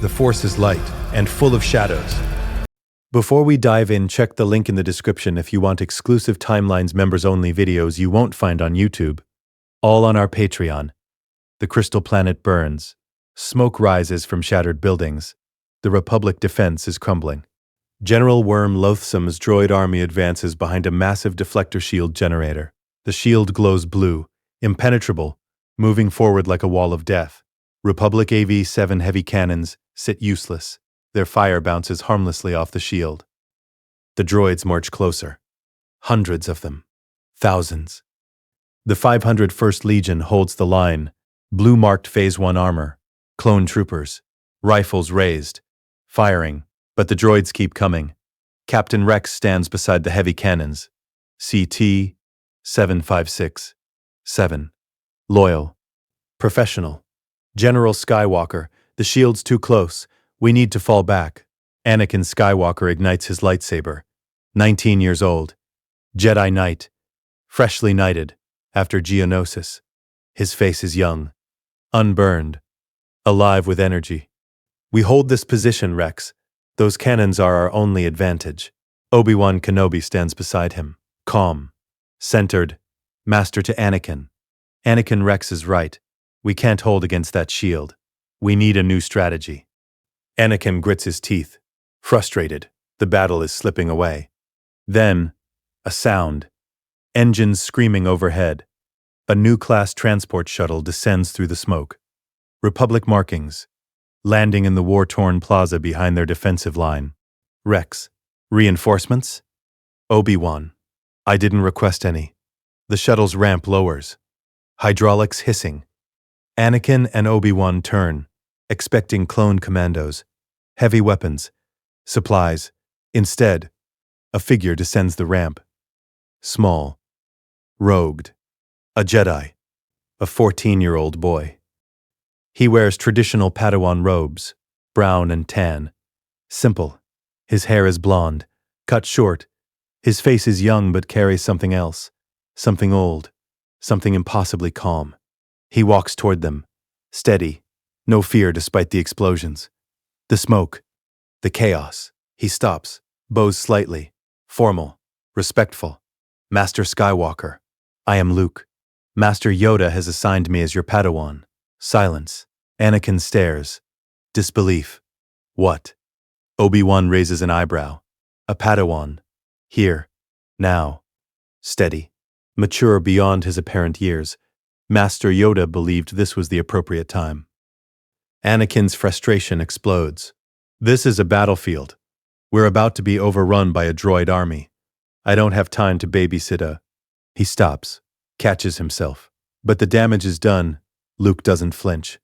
The Force is light and full of shadows. Before we dive in, check the link in the description if you want exclusive Timelines members-only videos you won't find on YouTube. All on our Patreon. The crystal planet burns. Smoke rises from shattered buildings. The Republic defense is crumbling. General Worm Loathsome's droid army advances behind a massive deflector shield generator. The shield glows blue, impenetrable, moving forward like a wall of death. Republic AV-7 heavy cannons sit useless. Their fire bounces harmlessly off the shield. The droids march closer. Hundreds of them. Thousands. The 501st Legion holds the line. Blue-marked Phase 1 armor. Clone troopers. Rifles raised. Firing. But the droids keep coming. Captain Rex stands beside the heavy cannons. CT 756-7. Loyal. Professional. General Skywalker, the shield's too close. We need to fall back. Anakin Skywalker ignites his lightsaber. 19 years old. Jedi Knight. Freshly knighted, after Geonosis. His face is young. Unburned. Alive with energy. We hold this position, Rex. Those cannons are our only advantage. Obi-Wan Kenobi stands beside him. Calm. Centered. Master to Anakin. Anakin Rex is right. We can't hold against that shield. We need a new strategy. Anakin grits his teeth. Frustrated, the battle is slipping away. Then, a sound. Engines screaming overhead. A new class transport shuttle descends through the smoke. Republic markings. Landing in the war-torn plaza behind their defensive line. Rex. Reinforcements? Obi-Wan. I didn't request any. The shuttle's ramp lowers. Hydraulics hissing. Anakin and Obi-Wan turn, expecting clone commandos, heavy weapons, supplies. Instead, a figure descends the ramp. Small. Robed. A Jedi. A 14-year-old boy. He wears traditional Padawan robes, brown and tan. Simple. His hair is blonde, cut short. His face is young but carries something else. Something old. Something impossibly calm. He walks toward them. Steady. No fear despite the explosions. The smoke. The chaos. He stops. Bows slightly. Formal. Respectful. Master Skywalker. I am Luke. Master Yoda has assigned me as your Padawan. Silence. Anakin stares. Disbelief. What? Obi-Wan raises an eyebrow. A Padawan. Here. Now. Steady. Mature beyond his apparent years. Master Yoda believed this was the appropriate time. Anakin's frustration explodes. This is a battlefield. We're about to be overrun by a droid army. I don't have time to babysit a... He stops, catches himself. But the damage is done. Luke doesn't flinch.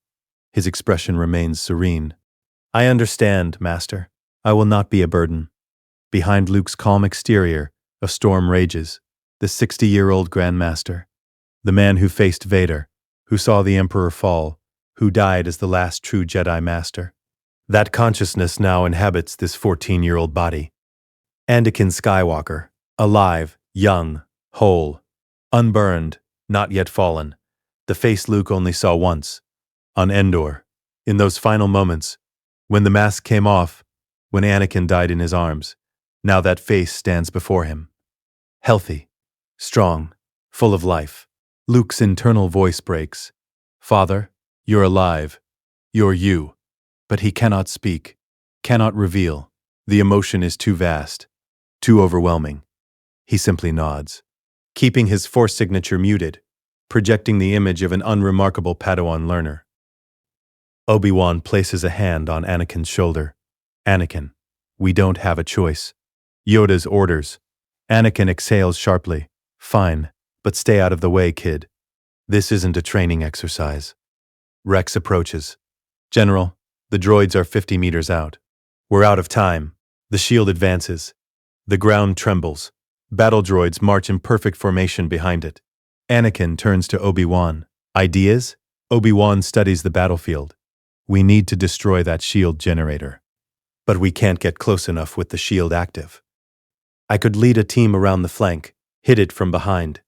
His expression remains serene. I understand, Master. I will not be a burden. Behind Luke's calm exterior, a storm rages. The 60-year-old Grandmaster. The man who faced Vader, who saw the Emperor fall, who died as the last true Jedi Master. That consciousness now inhabits this 14-year-old body. Anakin Skywalker, alive, young, whole, unburned, not yet fallen. The face Luke only saw once, on Endor, in those final moments, when the mask came off, when Anakin died in his arms. Now that face stands before him. Healthy, strong, full of life. Luke's internal voice breaks. Father, you're alive. You're you. But he cannot speak, cannot reveal. The emotion is too vast, too overwhelming. He simply nods, keeping his Force signature muted, projecting the image of an unremarkable Padawan learner. Obi-Wan places a hand on Anakin's shoulder. Anakin, we don't have a choice. Yoda's orders. Anakin exhales sharply. Fine. But stay out of the way, kid. This isn't a training exercise. Rex approaches. General, the droids are 50 meters out. We're out of time. The shield advances. The ground trembles. Battle droids march in perfect formation behind it. Anakin turns to Obi-Wan. Ideas? Obi-Wan studies the battlefield. We need to destroy that shield generator. But we can't get close enough with the shield active. I could lead a team around the flank, hit it from behind.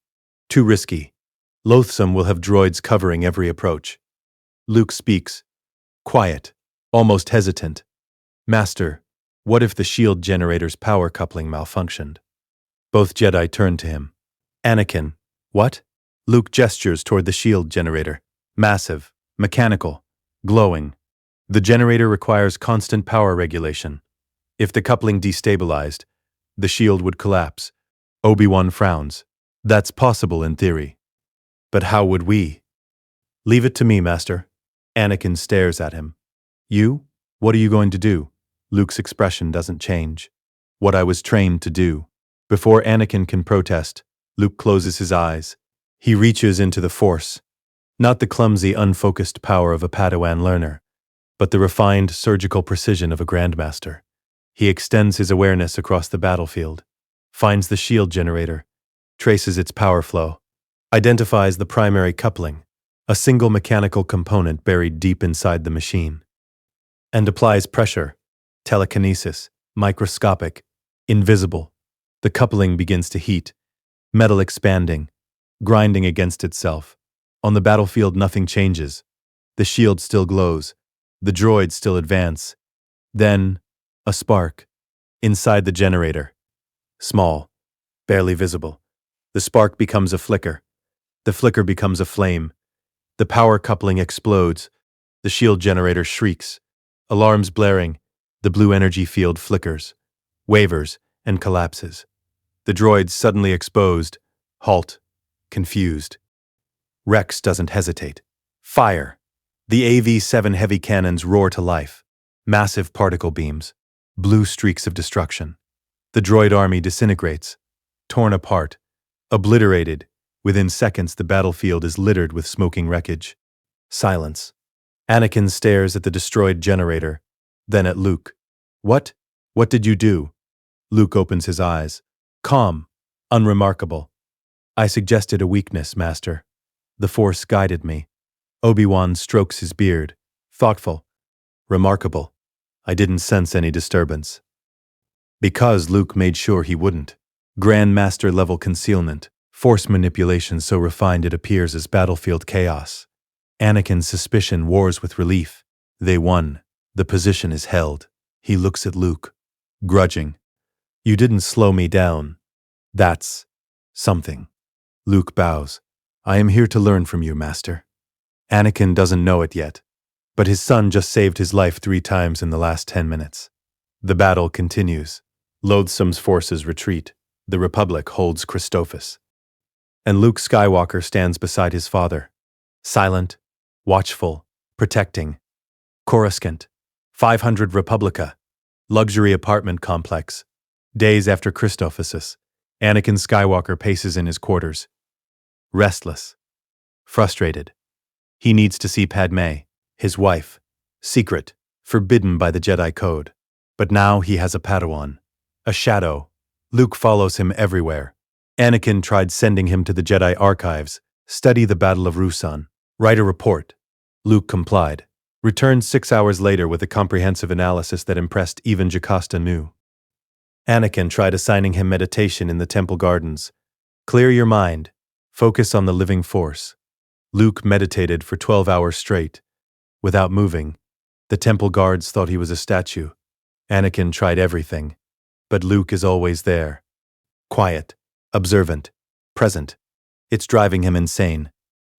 Too risky. Loathsome will have droids covering every approach. Luke speaks. Quiet. almost hesitant. Master, what if the shield generator's power coupling malfunctioned? Both Jedi turned to him. Anakin, what? Luke gestures toward the shield generator. Massive, mechanical, glowing. The generator requires constant power regulation. If the coupling destabilized, the shield would collapse. Obi-Wan frowns. That's possible in theory. But how would we? Leave it to me, Master. Anakin stares at him. You? What are you going to do? Luke's expression doesn't change. What I was trained to do. Before Anakin can protest, Luke closes his eyes. He reaches into the Force. Not the clumsy, unfocused power of a Padawan learner, but the refined, surgical precision of a Grandmaster. He extends his awareness across the battlefield, finds the shield generator, traces its power flow, identifies the primary coupling, a single mechanical component buried deep inside the machine, and applies pressure, telekinesis, microscopic, invisible. The coupling begins to heat, metal expanding, grinding against itself. On the battlefield, nothing changes. The shield still glows. The droids still advance. Then, a spark. Inside the generator. Small, barely visible. The spark becomes a flicker. The flicker becomes a flame. The power coupling explodes. The shield generator shrieks. Alarms blaring. The blue energy field flickers, wavers, and collapses. The droids suddenly exposed, halt, confused. Rex doesn't hesitate. Fire! The AV-7 heavy cannons roar to life. Massive particle beams. Blue streaks of destruction. The droid army disintegrates. Torn apart. Obliterated. Within seconds, the battlefield is littered with smoking wreckage. Silence. Anakin stares at the destroyed generator, then at Luke. What? What did you do? Luke opens his eyes. Calm. Unremarkable. I suggested a weakness, Master. The Force guided me. Obi-Wan strokes his beard. Thoughtful. Remarkable. I didn't sense any disturbance. Because Luke made sure he wouldn't. Grandmaster level concealment. Force manipulation so refined it appears as battlefield chaos. Anakin's suspicion wars with relief. They won. The position is held. He looks at Luke. Grudging. You didn't slow me down. That's something. Luke bows. I am here to learn from you, Master. Anakin doesn't know it yet, but his son just saved his life 3 times in the last 10 minutes. The battle continues. Loathsome's forces retreat. The Republic holds Christophsis. And Luke Skywalker stands beside his father. Silent, watchful, protecting. Coruscant. 500 Republica. Luxury apartment complex. Days after Christophsis, Anakin Skywalker paces in his quarters. Restless. Frustrated. He needs to see Padme, his wife. Secret. Forbidden by the Jedi Code. But now he has a Padawan. A shadow. Luke follows him everywhere. Anakin tried sending him to the Jedi archives, study the Battle of Ruusan, write a report. Luke complied. Returned 6 hours later with a comprehensive analysis that impressed even Jocasta Nu. Anakin tried assigning him meditation in the temple gardens. Clear your mind. Focus on the living force. Luke meditated for 12 hours straight. Without moving, the temple guards thought he was a statue. Anakin tried everything, but Luke is always there. Quiet, observant, present. It's driving him insane.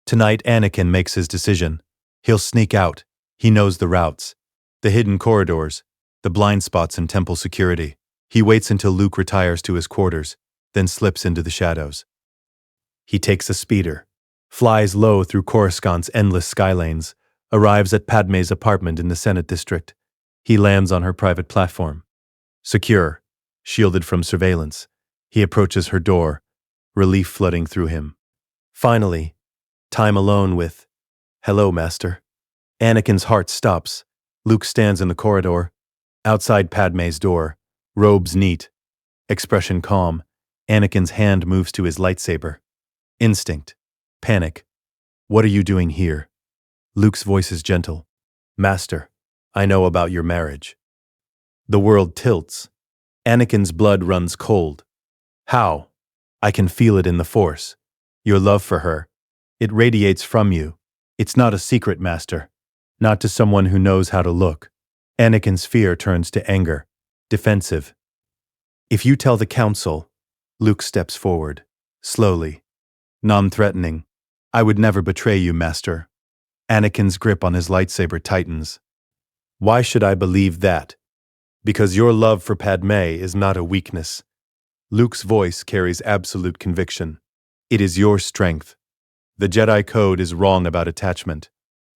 Tonight, Anakin makes his decision. He'll sneak out. He knows the routes, the hidden corridors, the blind spots in temple security. He waits until Luke retires to his quarters, then slips into the shadows. He takes a speeder, flies low through Coruscant's endless skylanes, arrives at Padme's apartment in the Senate district. He lands on her private platform. Secure, shielded from surveillance, he approaches her door, relief flooding through him. Finally, time alone with, "Hello, Master." Anakin's heart stops. Luke stands in the corridor, outside Padme's door, robes neat, expression calm. Anakin's hand moves to his lightsaber. Instinct. Panic. What are you doing here? Luke's voice is gentle. Master, I know about your marriage. The world tilts. Anakin's blood runs cold. How? I can feel it in the Force. Your love for her. It radiates from you. It's not a secret, Master. Not to someone who knows how to look. Anakin's fear turns to anger, defensive. If you tell the council, Luke steps forward, slowly, non-threatening. I would never betray you, Master. Anakin's grip on his lightsaber tightens. Why should I believe that? Because your love for Padme is not a weakness. Luke's voice carries absolute conviction. It is your strength. The Jedi Code is wrong about attachment.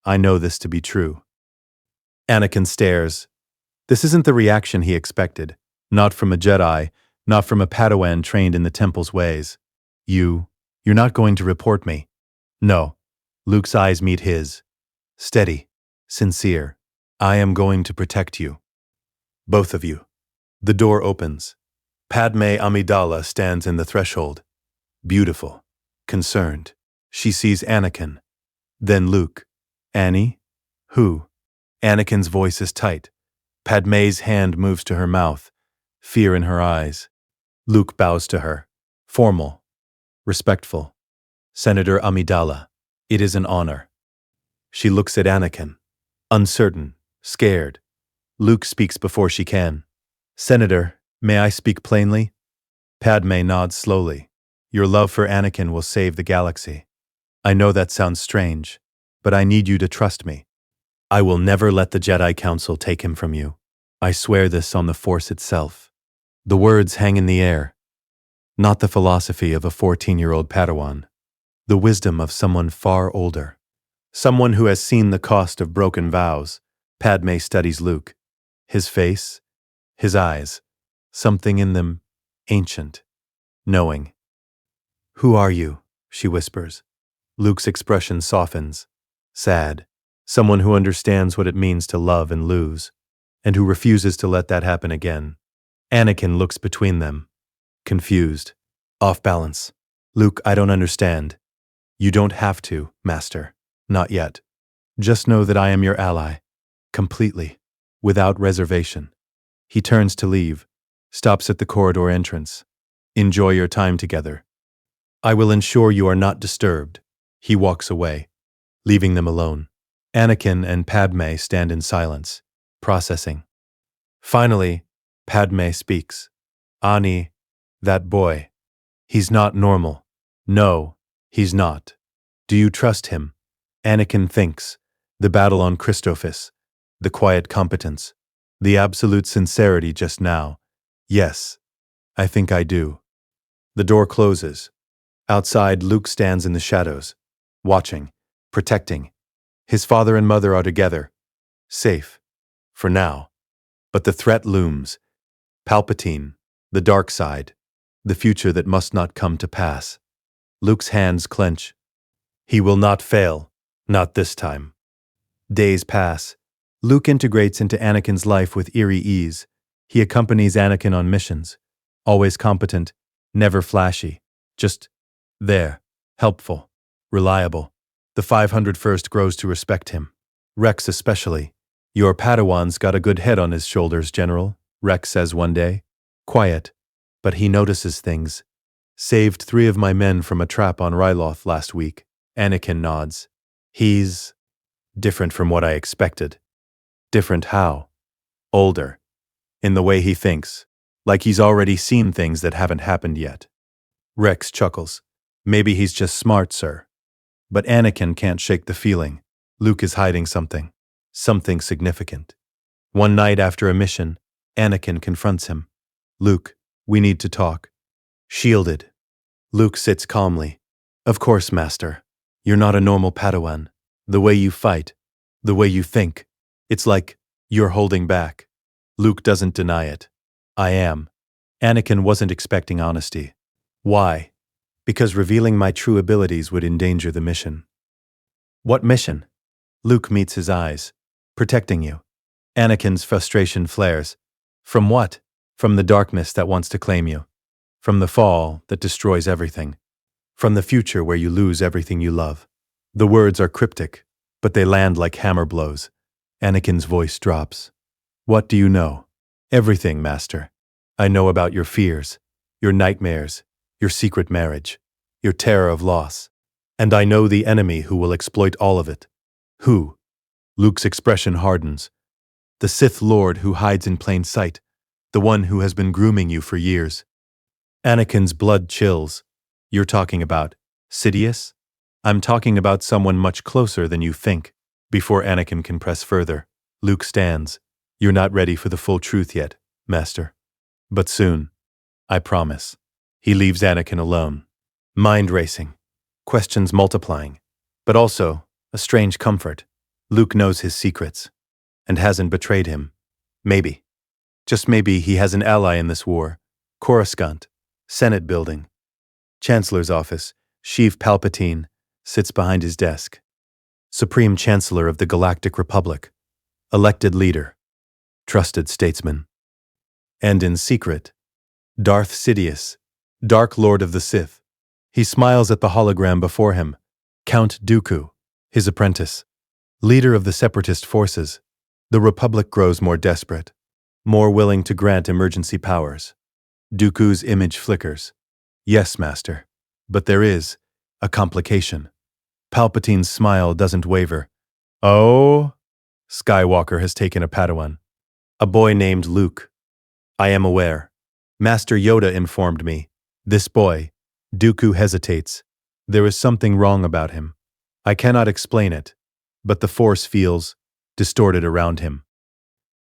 I know this to be true. Anakin stares. This isn't the reaction he expected. Not from a Jedi, not from a Padawan trained in the Temple's ways. You're not going to report me. No. Luke's eyes meet his. Steady, sincere. I am going to protect you. Both of you. The door opens. Padme Amidala stands in the threshold. Beautiful. Concerned. She sees Anakin. Then Luke. Annie? Who? Anakin's voice is tight. Padme's hand moves to her mouth. Fear in her eyes. Luke bows to her. Formal. Respectful. Senator Amidala. It is an honor. She looks at Anakin. Uncertain. Scared. Luke speaks before she can. Senator, may I speak plainly? Padme nods slowly. Your love for Anakin will save the galaxy. I know that sounds strange, but I need you to trust me. I will never let the Jedi Council take him from you. I swear this on the Force itself. The words hang in the air. Not the philosophy of a 14-year-old Padawan. The wisdom of someone far older. Someone who has seen the cost of broken vows. Padme studies Luke. His face, his eyes, something in them, ancient, knowing. Who are you? She whispers. Luke's expression softens. Sad. Someone who understands what it means to love and lose, and who refuses to let that happen again. Anakin looks between them. Confused. Off balance. Luke, I don't understand. You don't have to, Master. Not yet. Just know that I am your ally. Completely. Without reservation. He turns to leave. Stops at the corridor entrance. Enjoy your time together. I will ensure you are not disturbed. He walks away, leaving them alone. Anakin and Padme stand in silence, processing. Finally, Padme speaks. Ani, that boy. He's not normal. No, he's not. Do you trust him? Anakin thinks. The battle on Christophsis. The quiet competence. The absolute sincerity just now. Yes, I think I do. The door closes. Outside, Luke stands in the shadows, watching, protecting. His father and mother are together. Safe. For now. But the threat looms. Palpatine. The dark side. The future that must not come to pass. Luke's hands clench. He will not fail. Not this time. Days pass. Luke integrates into Anakin's life with eerie ease. He accompanies Anakin on missions. Always competent. Never flashy. Just there. Helpful. Reliable. The 501st grows to respect him. Rex especially. Your Padawan's got a good head on his shoulders, General, Rex says one day. Quiet. But he notices things. Saved 3 of my men from a trap on Ryloth last week. Anakin nods. He's different from what I expected. Different how? Older. In the way he thinks. Like he's already seen things that haven't happened yet. Rex chuckles. Maybe he's just smart, sir. But Anakin can't shake the feeling. Luke is hiding something. Something significant. One night after a mission, Anakin confronts him. Luke, we need to talk. Shielded. Luke sits calmly. Of course, Master. You're not a normal Padawan. The way you fight. The way you think. It's like you're holding back. Luke doesn't deny it. I am. Anakin wasn't expecting honesty. Why? Because revealing my true abilities would endanger the mission. What mission? Luke meets his eyes. Protecting you. Anakin's frustration flares. From what? From the darkness that wants to claim you. From the fall that destroys everything. From the future where you lose everything you love. The words are cryptic, but they land like hammer blows. Anakin's voice drops. What do you know? Everything, Master. I know about your fears, your nightmares, your secret marriage, your terror of loss. And I know the enemy who will exploit all of it. Who? Luke's expression hardens. The Sith Lord who hides in plain sight, the one who has been grooming you for years. Anakin's blood chills. You're talking about Sidious? I'm talking about someone much closer than you think. Before Anakin can press further, Luke stands. You're not ready for the full truth yet, Master. But soon. I promise. He leaves Anakin alone. Mind racing. Questions multiplying. But also, a strange comfort. Luke knows his secrets. And hasn't betrayed him. Maybe. Just maybe he has an ally in this war. Coruscant. Senate building. Chancellor's office. Sheev Palpatine sits behind his desk. Supreme Chancellor of the Galactic Republic. Elected leader. Trusted statesman. And in secret, Darth Sidious, Dark Lord of the Sith. He smiles at the hologram before him. Count Dooku, his apprentice. Leader of the separatist forces. The Republic grows more desperate, more willing to grant emergency powers. Dooku's image flickers. Yes, Master. But there is a complication. Palpatine's smile doesn't waver. Oh? Skywalker has taken a Padawan. A boy named Luke. I am aware. Master Yoda informed me. This boy, Dooku hesitates. There is something wrong about him. I cannot explain it, but the Force feels distorted around him.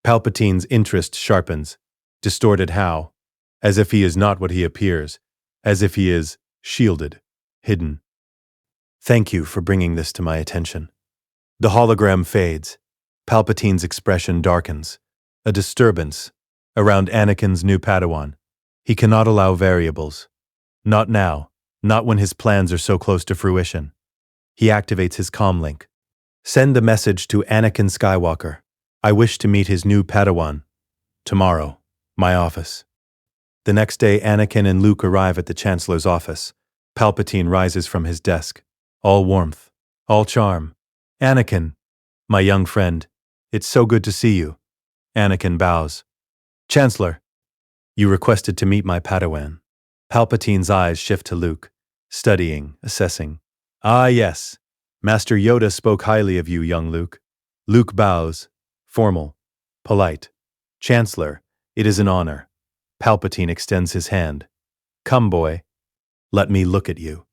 Palpatine's interest sharpens. Distorted how? As if he is not what he appears. As if he is shielded, hidden. Thank you for bringing this to my attention. The hologram fades. Palpatine's expression darkens. A disturbance around Anakin's new Padawan. He cannot allow variables. Not now, not when his plans are so close to fruition. He activates his comm link. Send the message to Anakin Skywalker. I wish to meet his new Padawan. Tomorrow, my office. The next day, Anakin and Luke arrive at the Chancellor's office. Palpatine rises from his desk. All warmth, all charm. Anakin, my young friend, it's so good to see you. Anakin bows. Chancellor, you requested to meet my Padawan. Palpatine's eyes shift to Luke, studying, assessing. Ah, yes. Master Yoda spoke highly of you, young Luke. Luke bows, formal, polite. Chancellor, it is an honor. Palpatine extends his hand. Come, boy. Let me look at you.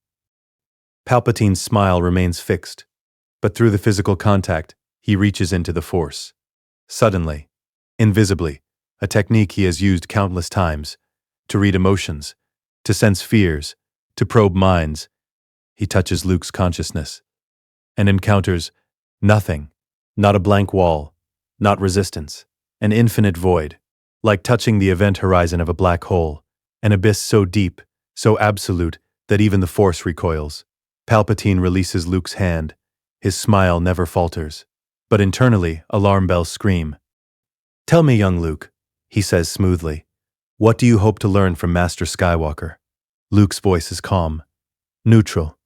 Palpatine's smile remains fixed, but through the physical contact, he reaches into the Force. Suddenly, invisibly, a technique he has used countless times, to read emotions, to sense fears, to probe minds. He touches Luke's consciousness and encounters nothing, not a blank wall, not resistance, an infinite void, like touching the event horizon of a black hole, an abyss so deep, so absolute that even the Force recoils. Palpatine releases Luke's hand. His smile never falters, but internally, alarm bells scream. Tell me, young Luke, he says smoothly, what do you hope to learn from Master Skywalker? Luke's voice is calm, neutral.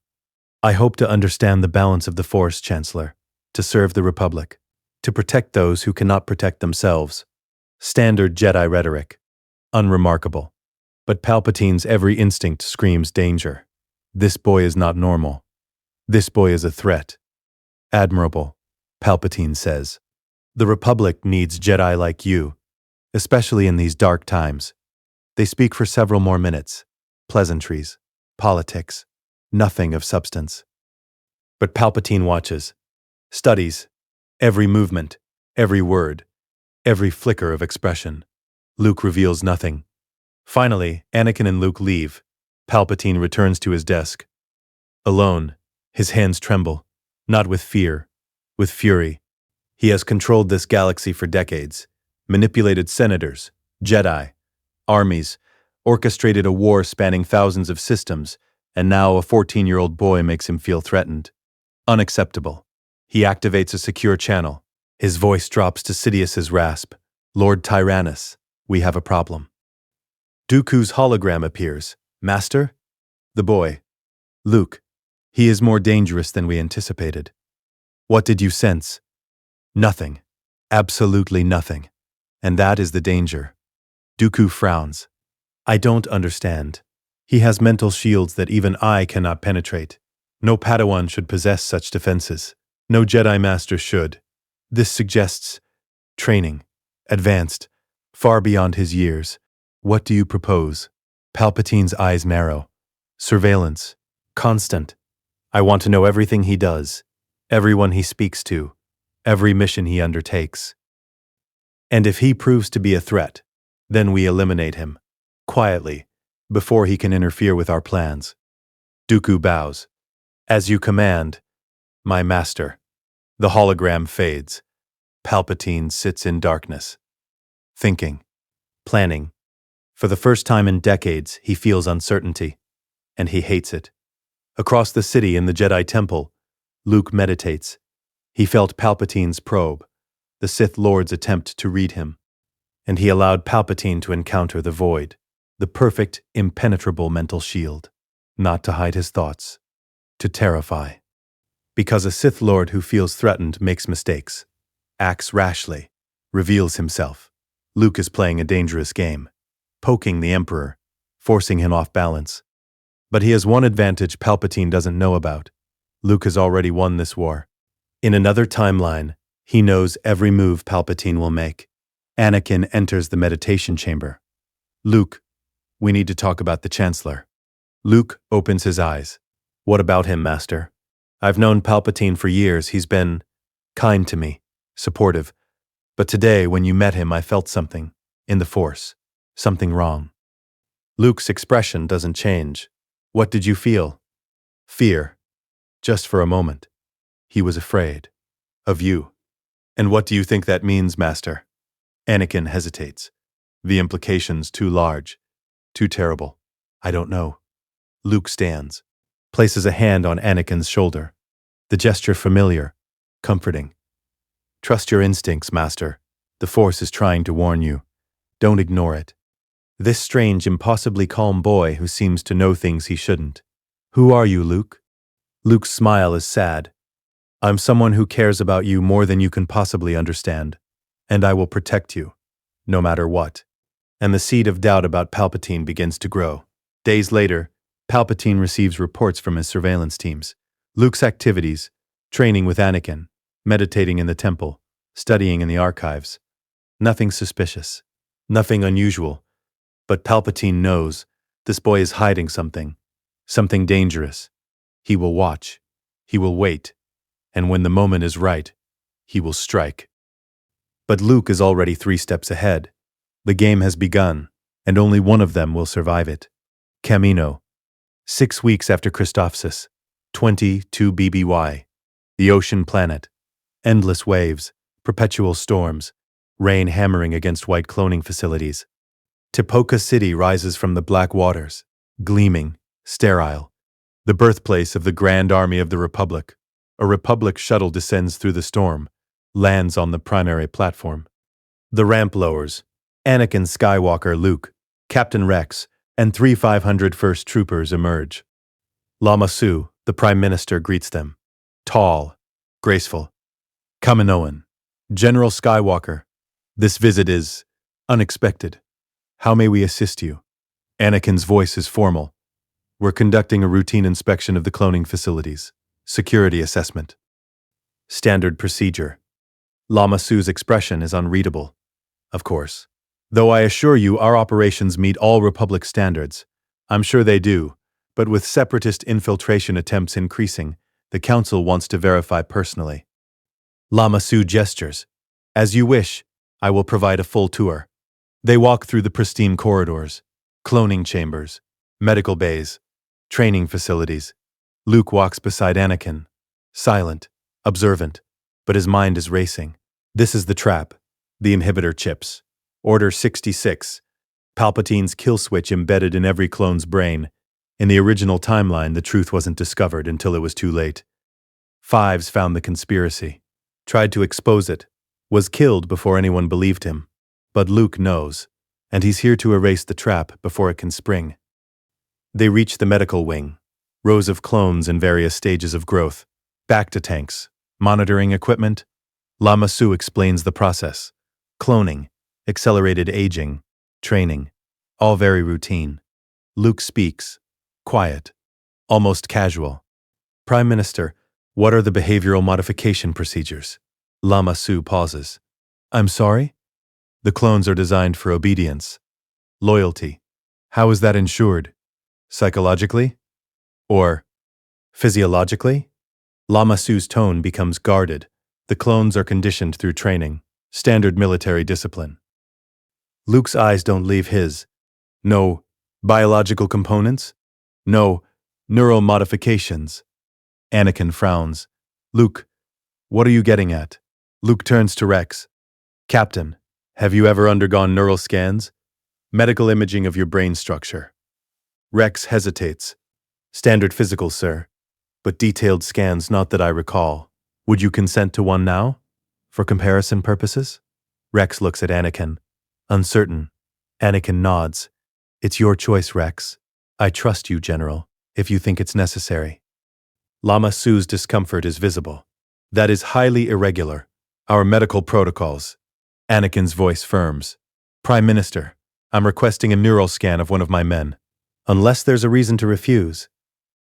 I hope to understand the balance of the Force, Chancellor, to serve the Republic, to protect those who cannot protect themselves. Standard Jedi rhetoric. Unremarkable. But Palpatine's every instinct screams danger. This boy is not normal. This boy is a threat. Admirable, Palpatine says. The Republic needs Jedi like you, especially in these dark times. They speak for several more minutes. Pleasantries, politics, nothing of substance. But Palpatine watches, studies, every movement, every word, every flicker of expression. Luke reveals nothing. Finally, Anakin and Luke leave. Palpatine returns to his desk. Alone, his hands tremble, not with fear, with fury. He has controlled this galaxy for decades, manipulated senators, Jedi, armies, orchestrated a war spanning thousands of systems, and now a 14-year-old boy makes him feel threatened. Unacceptable. He activates a secure channel. His voice drops to Sidious's rasp. Lord Tyrannus, we have a problem. Dooku's hologram appears. Master? The boy. Luke. He is more dangerous than we anticipated. What did you sense? Nothing. Absolutely nothing. And that is the danger. Dooku frowns. I don't understand. He has mental shields that even I cannot penetrate. No Padawan should possess such defenses. No Jedi Master should. This suggests Training. Advanced. Far beyond his years. What do you propose? Palpatine's eyes narrow. Surveillance. Constant. I want to know everything he does, everyone he speaks to, every mission he undertakes. And if he proves to be a threat, then we eliminate him, quietly, before he can interfere with our plans. Dooku bows. As you command, my master. The hologram fades. Palpatine sits in darkness. Thinking. Planning. For the first time in decades, he feels uncertainty, and he hates it. Across the city in the Jedi Temple, Luke meditates. He felt Palpatine's probe, the Sith Lord's attempt to read him, and he allowed Palpatine to encounter the void, the perfect, impenetrable mental shield, not to hide his thoughts, to terrify. Because a Sith Lord who feels threatened makes mistakes, acts rashly, reveals himself. Luke is playing a dangerous game, poking the Emperor, forcing him off balance. But he has one advantage Palpatine doesn't know about. Luke has already won this war. In another timeline, he knows every move Palpatine will make. Anakin enters the meditation chamber. Luke, we need to talk about the Chancellor. Luke opens his eyes. What about him, Master? I've known Palpatine for years. He's been kind to me, supportive. But today, when you met him, I felt something, in the Force, something wrong. Luke's expression doesn't change. What did you feel? Fear. Just for a moment. He was afraid. Of you. And what do you think that means, Master? Anakin hesitates. The implications too large. Too terrible. I don't know. Luke stands. Places a hand on Anakin's shoulder. The gesture familiar. Comforting. Trust your instincts, Master. The Force is trying to warn you. Don't ignore it. This strange, impossibly calm boy who seems to know things he shouldn't. Who are you, Luke? Luke's smile is sad. I'm someone who cares about you more than you can possibly understand, and I will protect you, no matter what. And the seed of doubt about Palpatine begins to grow. Days later, Palpatine receives reports from his surveillance teams. Luke's activities, training with Anakin, meditating in the temple, studying in the archives. Nothing suspicious, nothing unusual. But Palpatine knows this boy is hiding something dangerous. He will watch, he will wait, and when the moment is right, he will strike. But Luke is already 3 steps ahead. The game has begun, and only one of them will survive it. Camino. 6 weeks after Christophsis, 22 BBY. The ocean planet. Endless waves, perpetual storms, rain hammering against white cloning facilities. Tipoca City rises from the black waters, gleaming, sterile. The birthplace of the Grand Army of the Republic. A Republic shuttle descends through the storm, lands on the primary platform. The ramp lowers. Anakin Skywalker, Luke, Captain Rex, and 3 501st troopers emerge. Lama Su, the Prime Minister, greets them. Tall, graceful. Kaminoan, General Skywalker, this visit is unexpected. How may we assist you? Anakin's voice is formal. We're conducting a routine inspection of the cloning facilities. Security assessment. Standard procedure. Lama Su's expression is unreadable. Of course. Though I assure you our operations meet all Republic standards. I'm sure they do, but with separatist infiltration attempts increasing, the Council wants to verify personally. Lama Su gestures. As you wish, I will provide a full tour. They walk through the pristine corridors, cloning chambers, medical bays, training facilities. Luke walks beside Anakin, silent, observant, but his mind is racing. This is the trap, the inhibitor chips. Order 66, Palpatine's kill switch embedded in every clone's brain. In the original timeline, the truth wasn't discovered until it was too late. Fives found the conspiracy, tried to expose it, was killed before anyone believed him. But Luke knows, and he's here to erase the trap before it can spring. They reach the medical wing, rows of clones in various stages of growth, Bacta tanks, monitoring equipment. Lama Su explains the process. Cloning, accelerated aging, training, all very routine. Luke speaks, quiet, almost casual. Prime Minister, what are the behavioral modification procedures? Lama Su pauses. I'm sorry? The clones are designed for obedience. Loyalty. How is that ensured? Psychologically? Or physiologically? Lama Su's tone becomes guarded. The clones are conditioned through training, standard military discipline. Luke's eyes don't leave his. No biological components? No neural modifications. Anakin frowns. Luke, what are you getting at? Luke turns to Rex. Captain, have you ever undergone neural scans? Medical imaging of your brain structure. Rex hesitates. Standard physical, sir. But detailed scans not that I recall. Would you consent to one now? For comparison purposes? Rex looks at Anakin. Uncertain. Anakin nods. It's your choice, Rex. I trust you, General, if you think it's necessary. Lama Su's discomfort is visible. That is highly irregular. Our medical protocols. Anakin's voice firms. Prime Minister, I'm requesting a neural scan of one of my men. Unless there's a reason to refuse.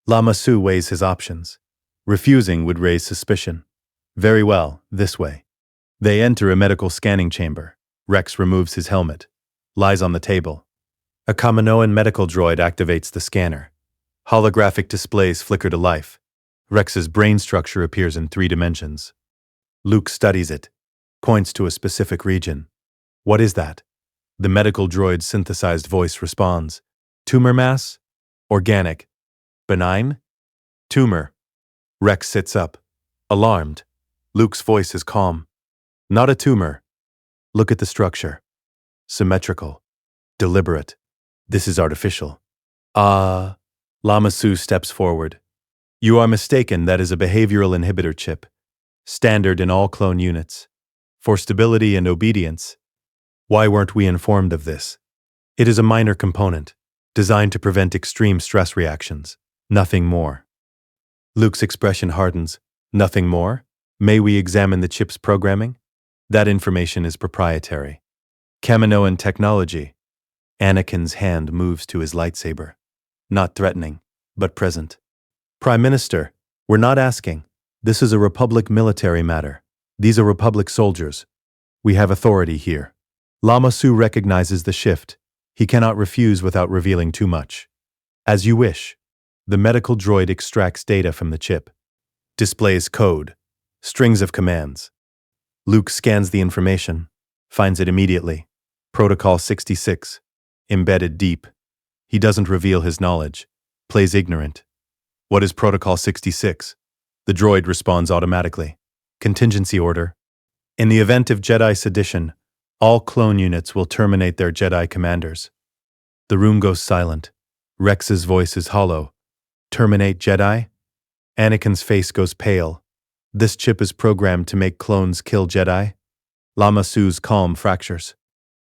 Lama Su weighs his options. Refusing would raise suspicion. Very well, this way. They enter a medical scanning chamber. Rex removes his helmet. Lies on the table. A Kaminoan medical droid activates the scanner. Holographic displays flicker to life. Rex's brain structure appears in 3 dimensions. Luke studies it. Points to a specific region. What is that? The medical droid's synthesized voice responds. Tumor mass? Organic. Benign? Tumor. Rex sits up. Alarmed. Luke's voice is calm. Not a tumor. Look at the structure. Symmetrical. Deliberate. This is artificial. Lama Su steps forward. You are mistaken, that is a behavioral inhibitor chip. Standard in all clone units. For stability and obedience. Why weren't we informed of this? It is a minor component, designed to prevent extreme stress reactions. Nothing more. Luke's expression hardens. Nothing more? May we examine the chip's programming? That information is proprietary. Kaminoan technology. Anakin's hand moves to his lightsaber. Not threatening, but present. Prime Minister, we're not asking. This is a Republic military matter. These are Republic soldiers. We have authority here. Lama Su recognizes the shift. He cannot refuse without revealing too much. As you wish. The medical droid extracts data from the chip. Displays code. Strings of commands. Luke scans the information. Finds it immediately. Protocol 66. Embedded deep. He doesn't reveal his knowledge. Plays ignorant. What is Protocol 66? The droid responds automatically. Contingency order. In the event of Jedi sedition, all clone units will terminate their Jedi commanders. The room goes silent. Rex's voice is hollow. Terminate Jedi? Anakin's face goes pale. This chip is programmed to make clones kill Jedi? Lama Su's calm fractures.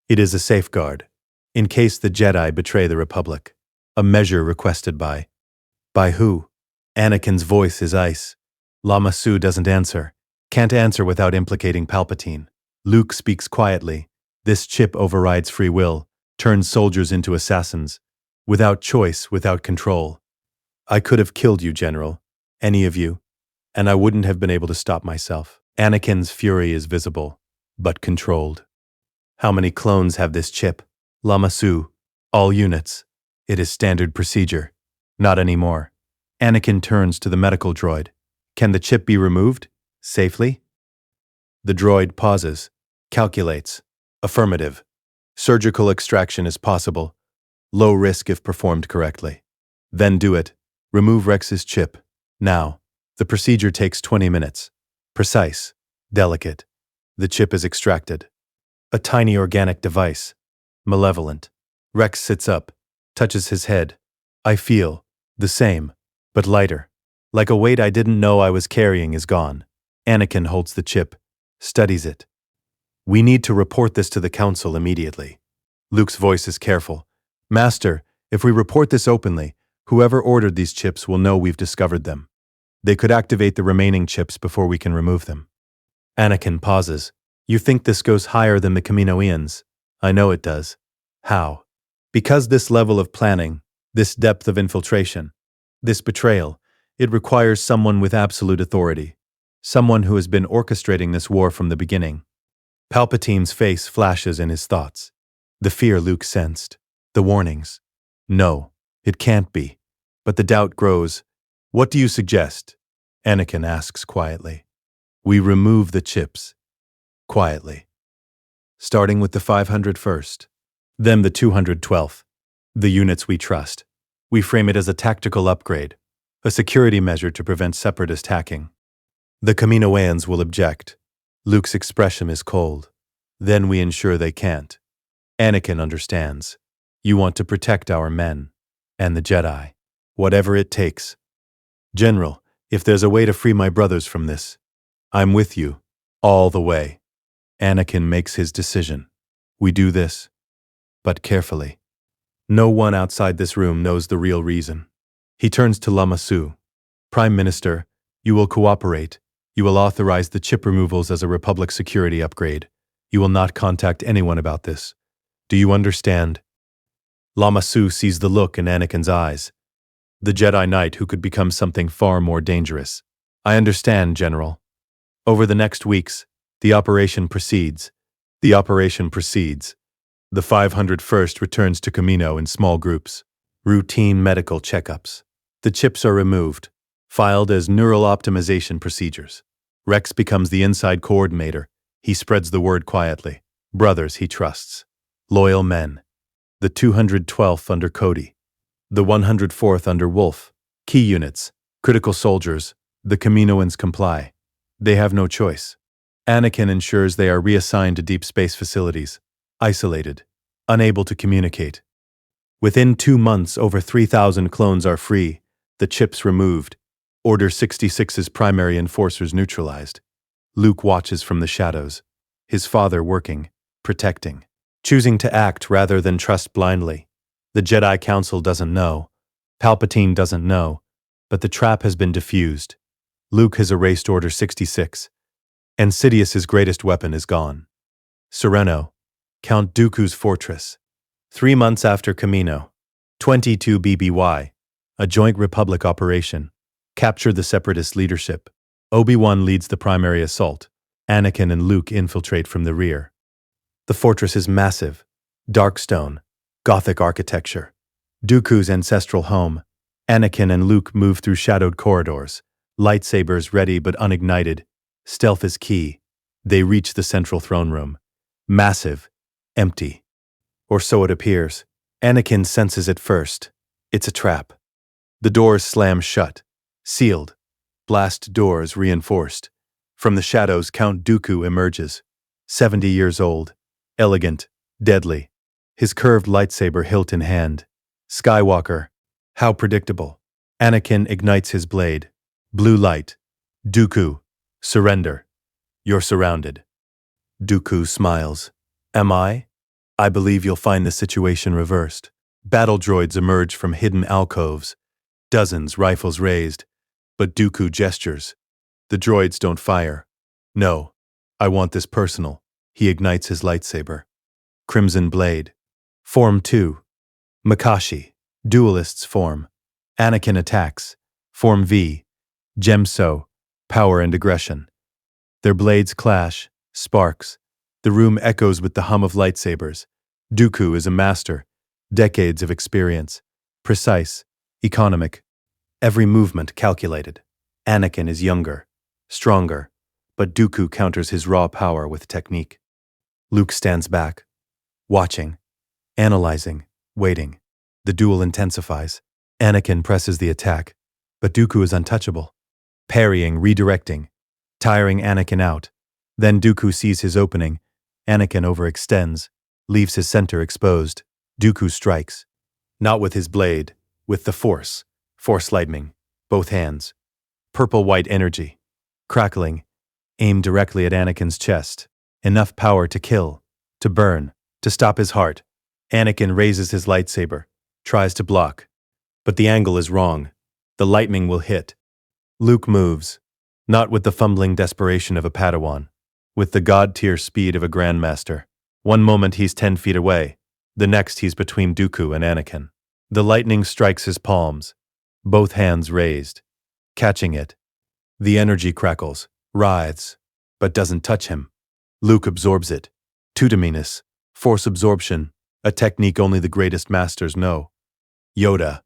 It is a safeguard. In case the Jedi betray the Republic. A measure requested by. By who? Anakin's voice is ice. Lama Su doesn't answer. Can't answer without implicating Palpatine. Luke speaks quietly. This chip overrides free will, turns soldiers into assassins. Without choice, without control. I could have killed you, General. Any of you. And I wouldn't have been able to stop myself. Anakin's fury is visible, but controlled. How many clones have this chip? Lama Su. All units. It is standard procedure. Not anymore. Anakin turns to the medical droid. Can the chip be removed? Safely? The droid pauses. Calculates. Affirmative. Surgical extraction is possible. Low risk if performed correctly. Then do it. Remove Rex's chip. Now. The procedure takes 20 minutes. Precise. Delicate. The chip is extracted. A tiny organic device. Malevolent. Rex sits up. Touches his head. I feel. The same. But lighter. Like a weight I didn't know I was carrying is gone. Anakin holds the chip. Studies it. We need to report this to the Council immediately. Luke's voice is careful. Master, if we report this openly, whoever ordered these chips will know we've discovered them. They could activate the remaining chips before we can remove them. Anakin pauses. You think this goes higher than the Kaminoans? I know it does. How? Because this level of planning, this depth of infiltration, this betrayal, it requires someone with absolute authority. Someone who has been orchestrating this war from the beginning. Palpatine's face flashes in his thoughts. The fear Luke sensed. The warnings. No, it can't be. But the doubt grows. What do you suggest? Anakin asks quietly. We remove the chips. Quietly. Starting with the 501st. Then the 212th. The units we trust. We frame it as a tactical upgrade. A security measure to prevent separatist hacking. The Kaminoans will object. Luke's expression is cold. Then we ensure they can't. Anakin understands. You want to protect our men. And the Jedi. Whatever it takes. General, if there's a way to free my brothers from this, I'm with you. All the way. Anakin makes his decision. We do this. But carefully. No one outside this room knows the real reason. He turns to Lama Su. Prime Minister, you will cooperate. You will authorize the chip removals as a Republic security upgrade. You will not contact anyone about this. Do you understand? Lama Su sees the look in Anakin's eyes. The Jedi Knight who could become something far more dangerous. I understand, General. Over the next weeks, the operation proceeds. The 501st returns to Kamino in small groups. Routine medical checkups. The chips are removed, filed as neural optimization procedures. Rex becomes the inside coordinator. He spreads the word quietly. Brothers he trusts. Loyal men. The 212th under Cody. The 104th under Wolf. Key units. Critical soldiers. The Kaminoans comply. They have no choice. Anakin ensures they are reassigned to deep space facilities. Isolated. Unable to communicate. Within 2 months, over 3,000 clones are free. The chips removed. Order 66's primary enforcers neutralized. Luke watches from the shadows. His father working, protecting, choosing to act rather than trust blindly. The Jedi Council doesn't know. Palpatine doesn't know. But the trap has been diffused. Luke has erased Order 66. And Sidious's greatest weapon is gone. Sereno, Count Dooku's fortress. 3 months after Kamino. 22 BBY. A joint Republic operation. Capture the Separatist leadership. Obi-Wan leads the primary assault. Anakin and Luke infiltrate from the rear. The fortress is massive. Dark stone. Gothic architecture. Dooku's ancestral home. Anakin and Luke move through shadowed corridors. Lightsabers ready but unignited. Stealth is key. They reach the central throne room. Massive. Empty. Or so it appears. Anakin senses it first. It's a trap. The doors slam shut. Sealed. Blast doors reinforced. From the shadows, Count Dooku emerges. 70 years old. Elegant. Deadly. His curved lightsaber hilt in hand. Skywalker. How predictable. Anakin ignites his blade. Blue light. Dooku. Surrender. You're surrounded. Dooku smiles. Am I? I believe you'll find the situation reversed. Battle droids emerge from hidden alcoves. Dozens, rifles raised. But Dooku gestures. The droids don't fire. No. I want this personal. He ignites his lightsaber. Crimson blade. Form 2. Makashi. Duelists form. Anakin attacks. Form V. Gemso. Power and aggression. Their blades clash. Sparks. The room echoes with the hum of lightsabers. Dooku is a master. Decades of experience. Precise. Economic. Every movement calculated. Anakin is younger. Stronger. But Dooku counters his raw power with technique. Luke stands back. Watching. Analyzing. Waiting. The duel intensifies. Anakin presses the attack. But Dooku is untouchable. Parrying, redirecting. Tiring Anakin out. Then Dooku sees his opening. Anakin overextends. Leaves his center exposed. Dooku strikes. Not with his blade. With the Force. Force lightning. Both hands. Purple-white energy. Crackling. Aimed directly at Anakin's chest. Enough power to kill. To burn. To stop his heart. Anakin raises his lightsaber. Tries to block. But the angle is wrong. The lightning will hit. Luke moves. Not with the fumbling desperation of a Padawan. With the god-tier speed of a Grandmaster. One moment he's 10 feet away. The next he's between Dooku and Anakin. The lightning strikes his palms. Both hands raised. Catching it. The energy crackles, writhes, but doesn't touch him. Luke absorbs it. Tutominus, force absorption, a technique only the greatest masters know. Yoda,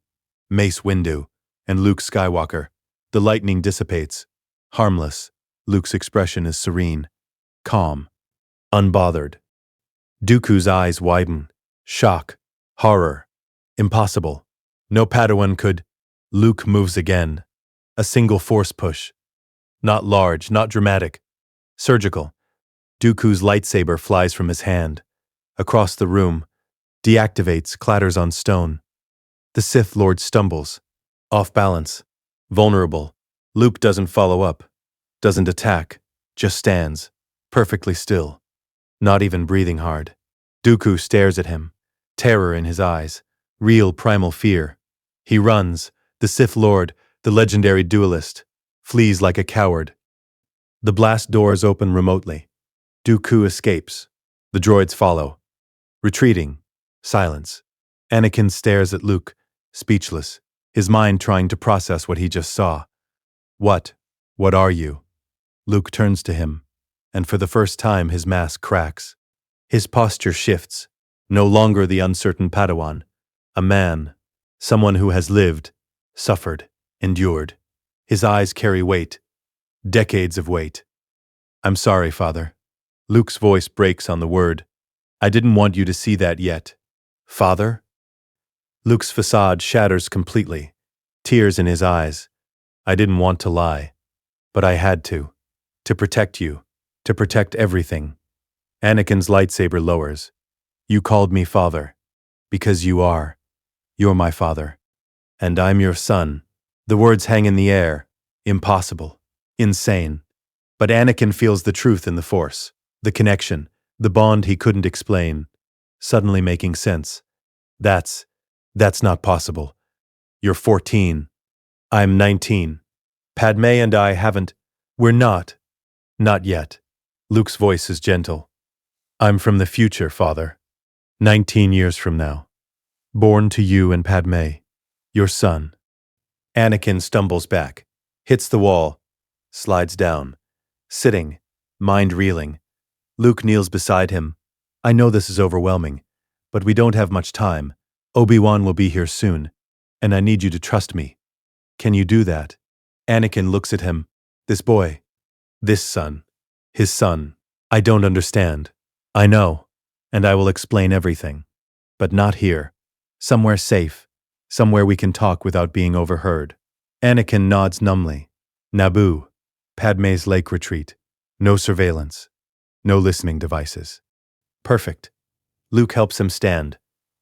Mace Windu, and Luke Skywalker. The lightning dissipates. Harmless. Luke's expression is serene, calm, unbothered. Dooku's eyes widen. Shock. Horror. Impossible. No Padawan could. Luke moves again. A single force push. Not large, not dramatic. Surgical. Dooku's lightsaber flies from his hand. Across the room. Deactivates, clatters on stone. The Sith Lord stumbles. Off balance. Vulnerable. Luke doesn't follow up. Doesn't attack. Just stands. Perfectly still. Not even breathing hard. Dooku stares at him. Terror in his eyes. Real primal fear. He runs. The Sith Lord, the legendary duelist, flees like a coward. The blast doors open remotely. Dooku escapes. The droids follow. Retreating. Silence. Anakin stares at Luke, speechless, his mind trying to process what he just saw. What are you? Luke turns to him, and for the first time his mask cracks. His posture shifts. No longer the uncertain Padawan. A man. Someone who has lived, suffered, endured. His eyes carry weight. Decades of weight. I'm sorry, Father. Luke's voice breaks on the word. I didn't want you to see that yet. Father? Luke's facade shatters completely. Tears in his eyes. I didn't want to lie. But I had to. To protect you. To protect everything. Anakin's lightsaber lowers. You called me father. Because you are. You're my father. And I'm your son. The words hang in the air. Impossible. Insane. But Anakin feels the truth in the Force. The connection. The bond he couldn't explain. Suddenly making sense. That's not possible. You're 14. I'm 19. Padme and I haven't. We're not. Not yet. Luke's voice is gentle. I'm from the future, Father. 19 years from now. Born to you and Padme. Your son. Anakin stumbles back. Hits the wall. Slides down. Sitting. Mind reeling. Luke kneels beside him. I know this is overwhelming, but we don't have much time. Obi-Wan will be here soon, and I need you to trust me. Can you do that? Anakin looks at him. This boy. This son. His son. I don't understand. I know, and I will explain everything. But not here. Somewhere safe. Somewhere we can talk without being overheard. Anakin nods numbly. Naboo. Padme's lake retreat. No surveillance. No listening devices. Perfect. Luke helps him stand.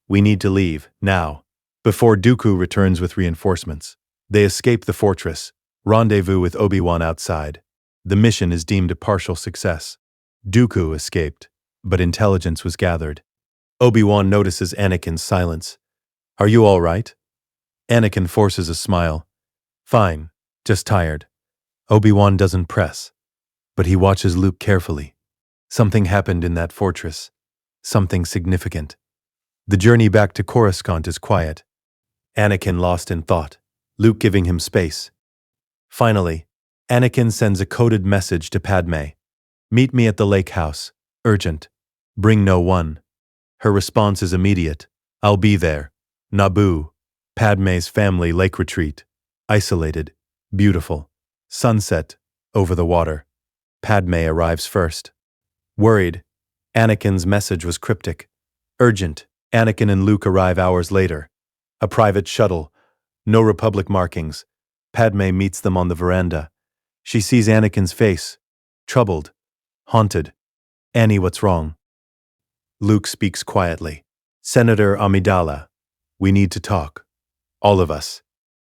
We need to leave, now. Before Dooku returns with reinforcements. They escape the fortress. Rendezvous with Obi-Wan outside. The mission is deemed a partial success. Dooku escaped, but intelligence was gathered. Obi-Wan notices Anakin's silence. Are you all right? Anakin forces a smile. Fine, just tired. Obi-Wan doesn't press, but he watches Luke carefully. Something happened in that fortress. Something significant. The journey back to Coruscant is quiet. Anakin lost in thought. Luke giving him space. Finally, Anakin sends a coded message to Padme. Meet me at the lake house. Urgent. Bring no one. Her response is immediate. I'll be there. Naboo. Padme's family lake retreat. Isolated. Beautiful. Sunset. Over the water. Padme arrives first. Worried. Anakin's message was cryptic. Urgent. Anakin and Luke arrive hours later. A private shuttle. No Republic markings. Padme meets them on the veranda. She sees Anakin's face. Troubled. Haunted. Annie, what's wrong? Luke speaks quietly. Senator Amidala. We need to talk. All of us.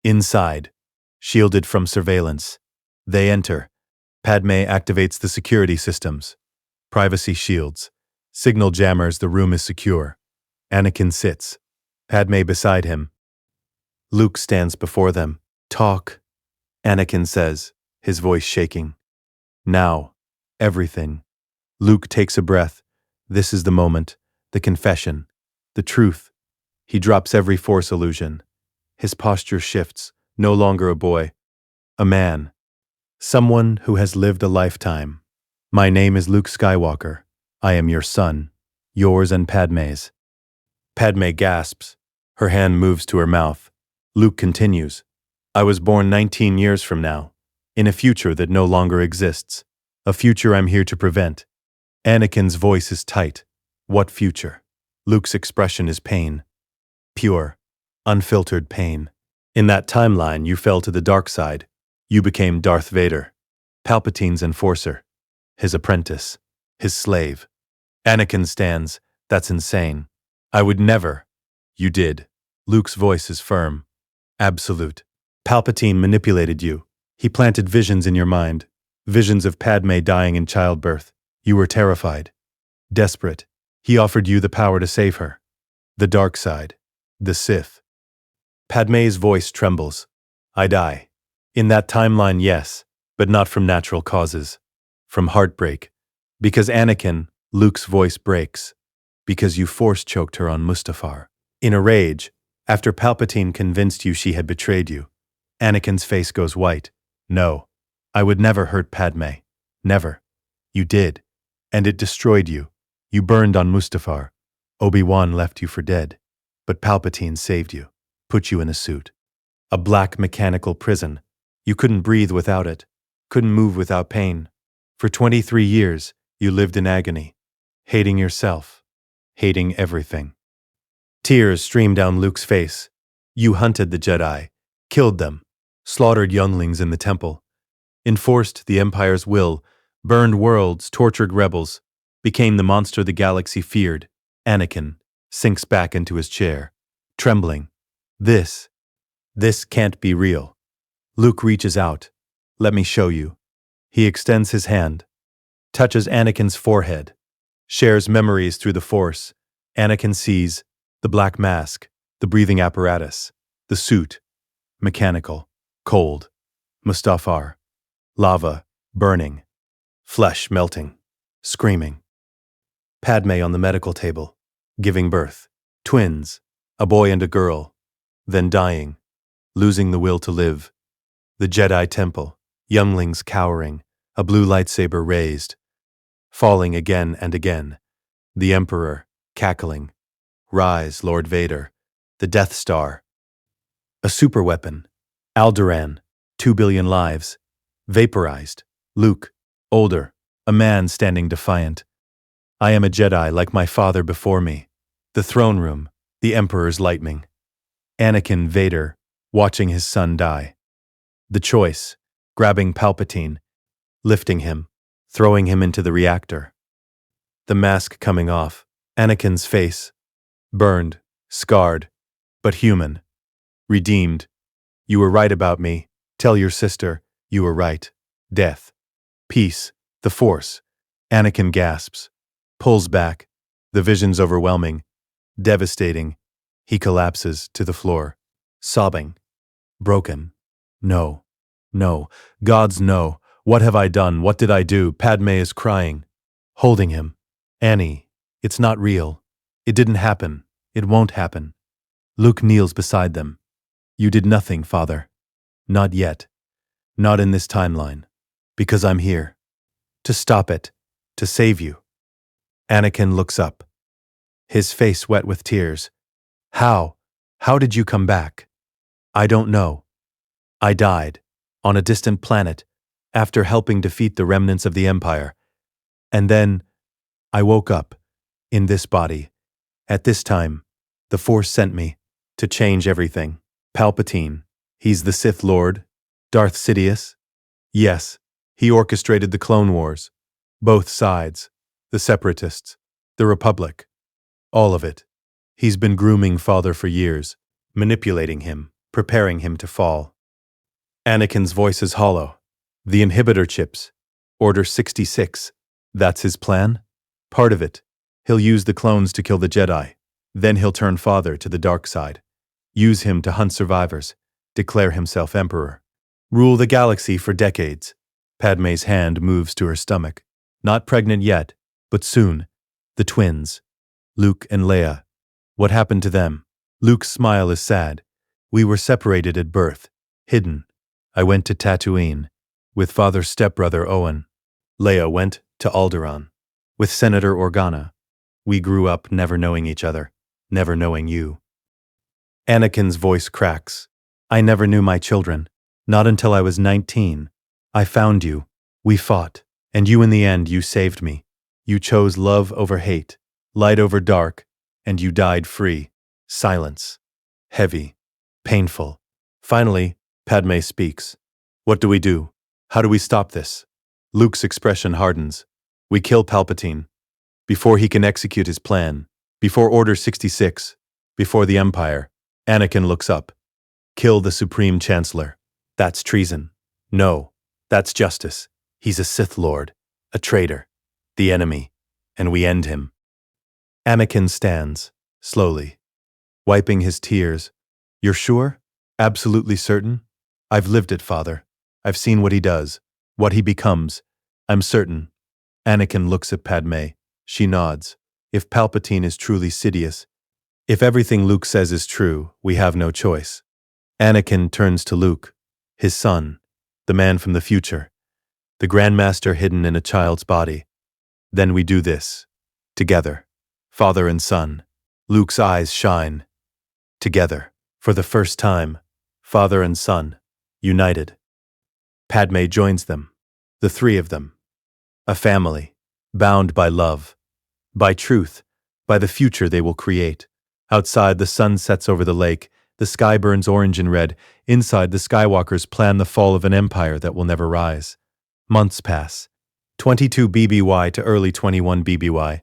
Inside. Shielded from surveillance. They enter. Padme activates the security systems. Privacy shields. Signal jammers, the room is secure. Anakin sits. Padme beside him. Luke stands before them. Talk. Anakin says, his voice shaking. Now. Everything. Luke takes a breath. This is the moment. The confession. The truth. He drops every Force illusion. His posture shifts. No longer a boy. A man. Someone who has lived a lifetime. My name is Luke Skywalker. I am your son, yours and Padme's. Padme gasps. Her hand moves to her mouth. Luke continues. I was born 19 years from now, in a future that no longer exists, a future I'm here to prevent. Anakin's voice is tight. What future? Luke's expression is pain. Pure, unfiltered pain. In that timeline, you fell to the dark side. You became Darth Vader, Palpatine's enforcer, his apprentice, his slave. Anakin stands. That's insane. I would never. You did. Luke's voice is firm. Absolute. Palpatine manipulated you. He planted visions in your mind. Visions of Padme dying in childbirth. You were terrified. Desperate. He offered you the power to save her. The dark side. The Sith. Padme's voice trembles. I die. In that timeline, yes, but not from natural causes. From heartbreak. Because Anakin, Luke's voice breaks. Because you force-choked her on Mustafar. In a rage, after Palpatine convinced you she had betrayed you, Anakin's face goes white. No, I would never hurt Padme. Never. You did. And it destroyed you. You burned on Mustafar. Obi-Wan left you for dead. But Palpatine saved you, put you in a suit. A black mechanical prison. You couldn't breathe without it, couldn't move without pain. For 23 years, you lived in agony, hating yourself, hating everything. Tears streamed down Luke's face. You hunted the Jedi, killed them, slaughtered younglings in the temple, enforced the Empire's will, burned worlds, tortured rebels, became the monster the galaxy feared. Anakin sinks back into his chair, trembling. This can't be real. Luke reaches out. Let me show you. He extends his hand, touches Anakin's forehead, shares memories through the Force. Anakin sees the black mask, the breathing apparatus, the suit, mechanical, cold, Mustafar, lava, burning, flesh melting, screaming. Padme on the medical table, giving birth, twins, a boy and a girl, then dying, losing the will to live. The Jedi Temple, younglings cowering, a blue lightsaber raised, falling again and again. The Emperor, cackling. Rise, Lord Vader. The Death Star. A superweapon. Alderaan, 2 billion lives. Vaporized. Luke, older, a man standing defiant. I am a Jedi like my father before me. The throne room, the Emperor's lightning. Anakin Vader, watching his son die. The choice, grabbing Palpatine, lifting him, throwing him into the reactor. The mask coming off, Anakin's face, burned, scarred, but human, redeemed. You were right about me. Tell your sister, you were right. Death. Peace. The Force. Anakin gasps, pulls back, the vision's overwhelming, devastating. He collapses to the floor, sobbing, broken. No, no, gods no. What have I done? What did I do? Padme is crying, holding him. Annie, it's not real. It didn't happen. It won't happen. Luke kneels beside them. You did nothing, Father. Not yet. Not in this timeline. Because I'm here. To stop it. To save you. Anakin looks up. His face wet with tears. How? How did you come back? I don't know. I died. On a distant planet. After helping defeat the remnants of the Empire. And then, I woke up. In this body. At this time. The Force sent me. To change everything. Palpatine. He's the Sith Lord. Darth Sidious. Yes. He orchestrated the Clone Wars. Both sides. The Separatists. The Republic. All of it. He's been grooming Father for years. Manipulating him. Preparing him to fall. Anakin's voice is hollow. The inhibitor chips. Order 66. That's his plan? Part of it. He'll use the clones to kill the Jedi. Then he'll turn Father to the dark side. Use him to hunt survivors. Declare himself Emperor. Rule the galaxy for decades. Padme's hand moves to her stomach. Not pregnant yet, but soon. The twins. Luke and Leia. What happened to them? Luke's smile is sad. We were separated at birth. Hidden. I went to Tatooine. With Father's stepbrother Owen. Leia went to Alderaan. With Senator Organa, we grew up never knowing each other, never knowing you. Anakin's voice cracks. I never knew my children. Not until I was 19. I found you. We fought. And you in the end, you saved me. You chose love over hate, light over dark, and you died free. Silence. Heavy. Painful. Finally, Padme speaks. What do we do? How do we stop this? Luke's expression hardens. We kill Palpatine. Before he can execute his plan. Before Order 66. Before the Empire. Anakin looks up. Kill the Supreme Chancellor. That's treason. No, that's justice. He's a Sith Lord, a traitor, the enemy, and we end him. Anakin stands, slowly, wiping his tears. You're sure? Absolutely certain? I've lived it, Father. I've seen what he does, what he becomes. I'm certain. Anakin looks at Padme. She nods. If Palpatine is truly Sidious, if everything Luke says is true, we have no choice. Anakin turns to Luke, his son, the man from the future, the Grandmaster hidden in a child's body. Then we do this. Together. Father and son. Luke's eyes shine. Together. For the first time. Father and son. United. Padme joins them. The three of them. A family. Bound by love. By truth. By the future they will create. Outside, the sun sets over the lake. The sky burns orange and red. Inside, the Skywalkers plan the fall of an empire that will never rise. Months pass. 22 BBY to early 21 BBY.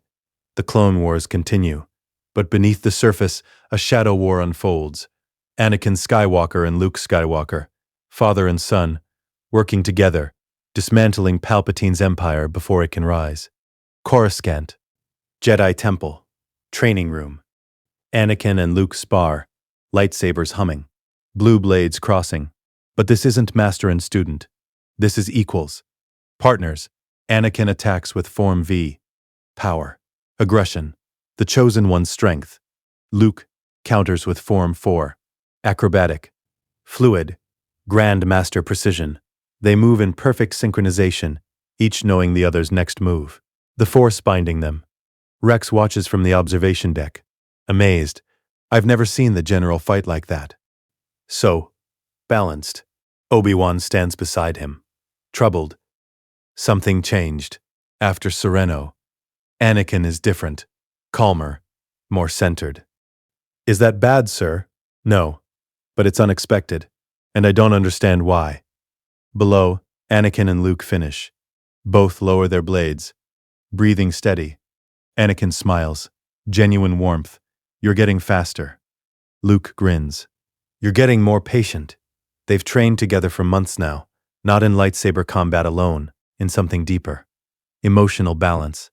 The Clone Wars continue. But beneath the surface, a shadow war unfolds. Anakin Skywalker and Luke Skywalker, father and son, working together, dismantling Palpatine's empire before it can rise. Coruscant. Jedi Temple. Training room. Anakin and Luke spar, lightsabers humming, blue blades crossing. But this isn't master and student. This is equals. Partners. Anakin attacks with Form V. Power. Aggression. The Chosen One's strength. Luke counters with Form 4. Acrobatic. Fluid. Grandmaster precision. They move in perfect synchronization, each knowing the other's next move. The Force binding them. Rex watches from the observation deck. Amazed. I've never seen the general fight like that. So, balanced. Obi-Wan stands beside him. Troubled. Something changed. After Sereno. Anakin is different. Calmer. More centered. Is that bad, sir? No. But it's unexpected. And I don't understand why. Below, Anakin and Luke finish. Both lower their blades. Breathing steady. Anakin smiles. Genuine warmth. You're getting faster. Luke grins. You're getting more patient. They've trained together for months now, not in lightsaber combat alone, in something deeper. Emotional balance.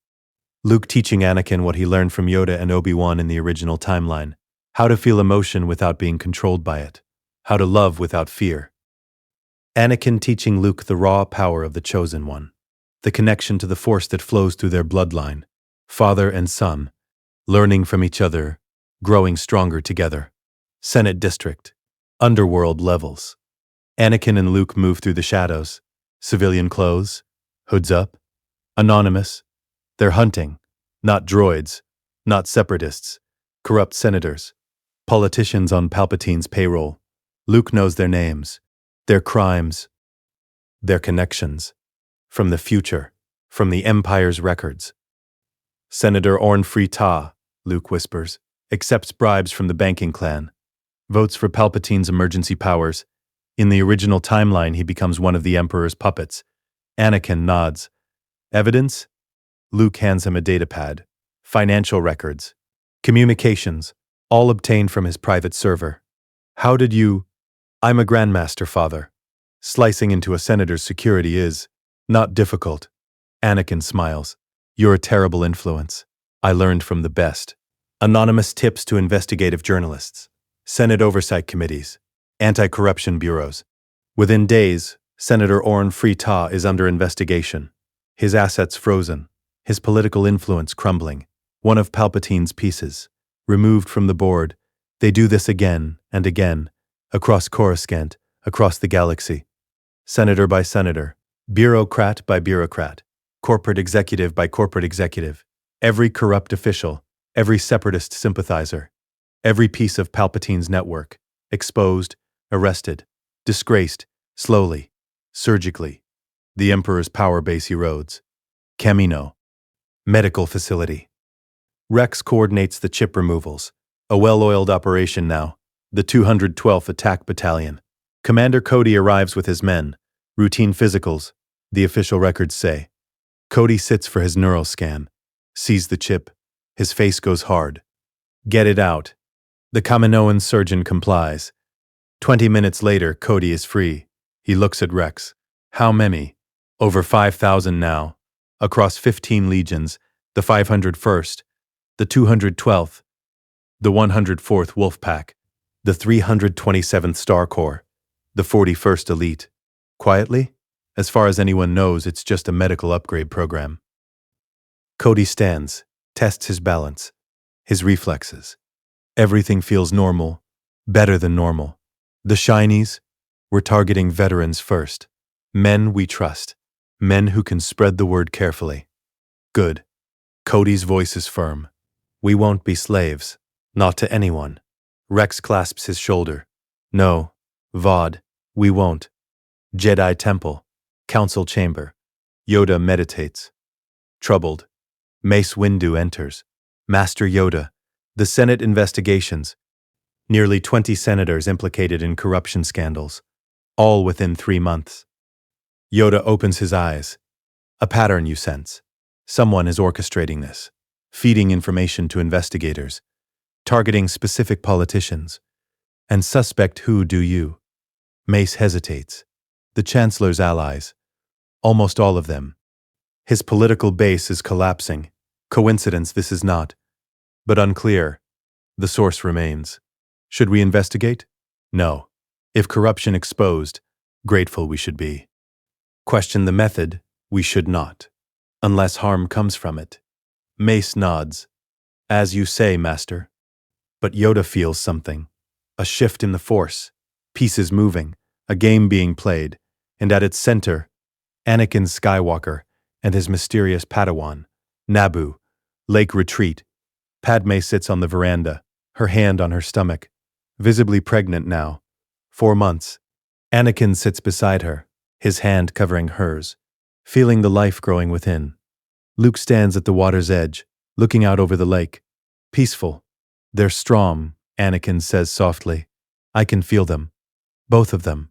Luke teaching Anakin what he learned from Yoda and Obi-Wan in the original timeline. How to feel emotion without being controlled by it. How to love without fear. Anakin teaching Luke the raw power of the Chosen One. The connection to the Force that flows through their bloodline. Father and son. Learning from each other. Growing stronger together. Senate District. Underworld levels. Anakin and Luke move through the shadows. Civilian clothes. Hoods up. Anonymous. They're hunting. Not droids. Not separatists. Corrupt senators. Politicians on Palpatine's payroll. Luke knows their names. Their crimes. Their connections. From the future. From the Empire's records. Senator Orn Free Ta, Luke whispers, accepts bribes from the banking clan. Votes for Palpatine's emergency powers. In the original timeline, he becomes one of the Emperor's puppets. Anakin nods. Evidence? Luke hands him a datapad. Financial records. Communications. All obtained from his private server. How did you... I'm a Grandmaster, father. Slicing into a senator's security is not difficult. Anakin smiles. You're a terrible influence. I learned from the best. Anonymous tips to investigative journalists. Senate oversight committees. Anti-corruption bureaus. Within days, Senator Orn Free Ta is under investigation. His assets frozen. His political influence crumbling. One of Palpatine's pieces. Removed from the board. They do this again and again. Across Coruscant, across the galaxy. Senator by senator. Bureaucrat by bureaucrat. corporate executive by corporate executive, every corrupt official, every separatist sympathizer, every piece of Palpatine's network, exposed, arrested, disgraced, slowly, surgically. The Emperor's power base erodes. Camino. Medical facility. Rex coordinates the chip removals. A well-oiled operation now. The 212th Attack Battalion. Commander Cody arrives with his men. Routine physicals, the official records say. Cody sits for his neural scan. Sees the chip. His face goes hard. Get it out. The Kaminoan surgeon complies. 20 minutes later, Cody is free. He looks at Rex. How many? Over 5,000 now. Across 15 legions, the 501st, the 212th, the 104th Wolfpack, the 327th Star Corps, the 41st Elite. Quietly? As far as anyone knows, it's just a medical upgrade program. Cody stands, tests his balance, his reflexes. Everything feels normal, better than normal. The shinies? We're targeting veterans first. Men we trust. Men who can spread the word carefully. Good. Cody's voice is firm. We won't be slaves. Not to anyone. Rex clasps his shoulder. No. Vod. We won't. Jedi Temple. Council Chamber. Yoda meditates. Troubled. Mace Windu enters. Master Yoda. The Senate investigations. Nearly 20 senators implicated in corruption scandals. All within 3 months. Yoda opens his eyes. A pattern you sense. Someone is orchestrating this. Feeding information to investigators. Targeting specific politicians. And suspect who do you? Mace hesitates. The Chancellor's allies. Almost all of them. His political base is collapsing. Coincidence this is not. But unclear. The source remains. Should we investigate? No. If corruption exposed, grateful we should be. Question the method, we should not. Unless harm comes from it. Mace nods. As you say, Master. But Yoda feels something. A shift in the Force. Pieces moving. A game being played. And at its center, Anakin Skywalker and his mysterious Padawan. Naboo. Lake Retreat. Padme sits on the veranda, her hand on her stomach. Visibly pregnant now. 4 months. Anakin sits beside her, his hand covering hers, feeling the life growing within. Luke stands at the water's edge, looking out over the lake. Peaceful. They're strong, Anakin says softly. I can feel them. Both of them.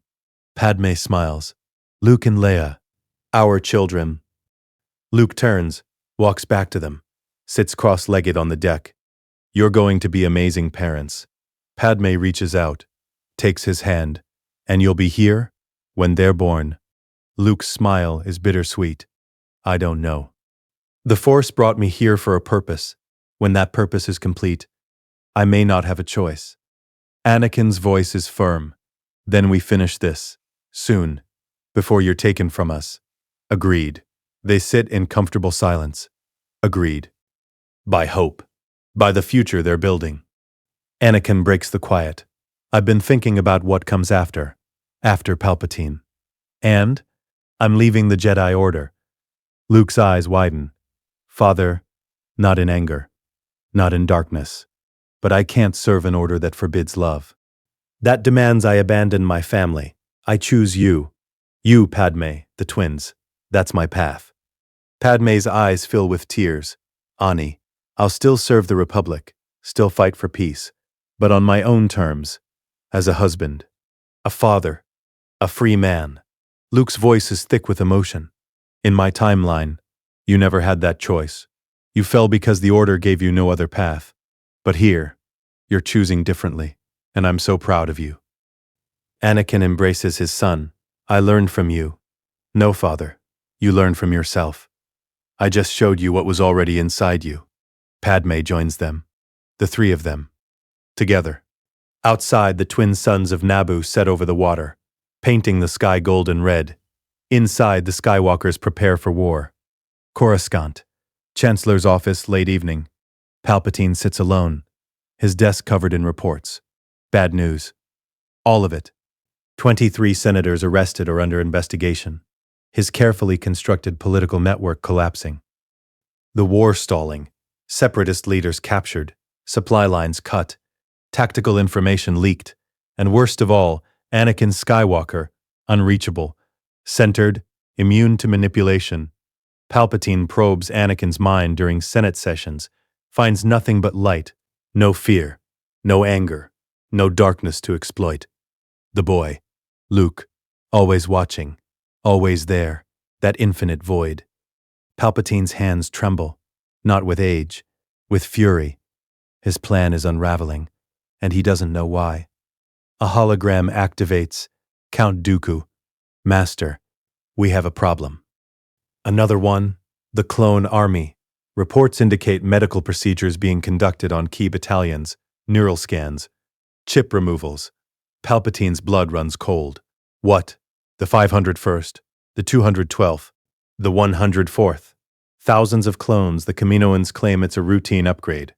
Padme smiles. Luke and Leia. Our children. Luke turns, walks back to them, sits cross-legged on the deck. You're going to be amazing parents. Padme reaches out, takes his hand. And you'll be here when they're born. Luke's smile is bittersweet. I don't know. The Force brought me here for a purpose. When that purpose is complete, I may not have a choice. Anakin's voice is firm. Then we finish this. Soon. Before you're taken from us. Agreed. They sit in comfortable silence. Agreed. By hope. By the future they're building. Anakin breaks the quiet. I've been thinking about what comes after Palpatine. And I'm leaving the Jedi Order. Luke's eyes widen. Father, not in anger, not in darkness, but I can't serve an order that forbids love. That demands I abandon my family. I choose you. You, Padme, the twins. That's my path. Padme's eyes fill with tears. Ani, I'll still serve the Republic, still fight for peace, but on my own terms. As a husband, a father, a free man. Luke's voice is thick with emotion. In my timeline, you never had that choice. You fell because the Order gave you no other path. But here, you're choosing differently, and I'm so proud of you. Anakin embraces his son. I learned from you. No, father, you learned from yourself. I just showed you what was already inside you. Padme joins them. The three of them. Together. Outside, the twin suns of Naboo set over the water, painting the sky golden red. Inside, the Skywalkers prepare for war. Coruscant. Chancellor's office, late evening. Palpatine sits alone, his desk covered in reports. Bad news. All of it. 23 senators arrested or under investigation. his carefully constructed political network collapsing. The war stalling, separatist leaders captured, supply lines cut, tactical information leaked, and worst of all, Anakin Skywalker, unreachable, centered, immune to manipulation. Palpatine probes Anakin's mind during Senate sessions, finds nothing but light, no fear, no anger, no darkness to exploit. The boy, Luke, always watching, always there, that infinite void. Palpatine's hands tremble, not with age, with fury. His plan is unraveling, and he doesn't know why. A hologram activates. Count Dooku. Master, we have a problem. Another one, the clone army. Reports indicate medical procedures being conducted on key battalions, neural scans, chip removals. Palpatine's blood runs cold. What? The 501st, the 212th, the 104th. Thousands of clones, the Kaminoans claim it's a routine upgrade.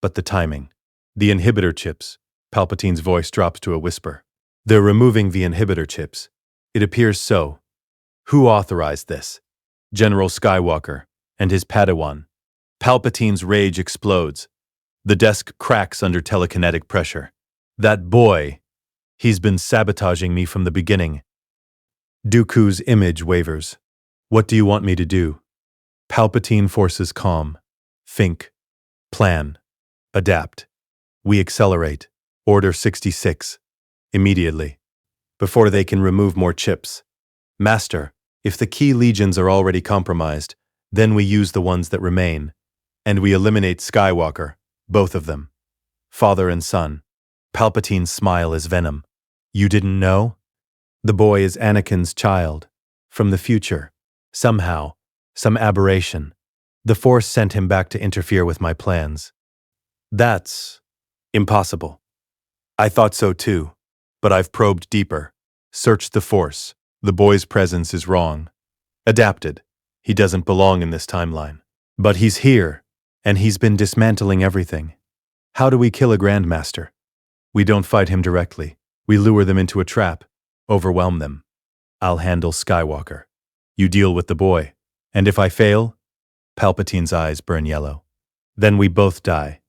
But the timing. The inhibitor chips. Palpatine's voice drops to a whisper. They're removing the inhibitor chips. It appears so. Who authorized this? General Skywalker and his Padawan. Palpatine's rage explodes. The desk cracks under telekinetic pressure. That boy, he's been sabotaging me from the beginning. Dooku's image wavers. What do you want me to do? Palpatine forces calm. Think. Plan. Adapt. We accelerate. Order 66. Immediately. Before they can remove more chips. Master, if the key legions are already compromised, then we use the ones that remain. And we eliminate Skywalker, both of them. Father and son. Palpatine's smile is venom. You didn't know? The boy is Anakin's child. From the future. Somehow. Some aberration. The Force sent him back to interfere with my plans. That's impossible. I thought so too, but I've probed deeper. Searched the Force. The boy's presence is wrong. Adapted. He doesn't belong in this timeline. But he's here, and he's been dismantling everything. How do we kill a Grandmaster? We don't fight him directly. We lure them into a trap, overwhelm them. I'll handle Skywalker. You deal with the boy. And if I fail? Palpatine's eyes burn yellow. Then we both die.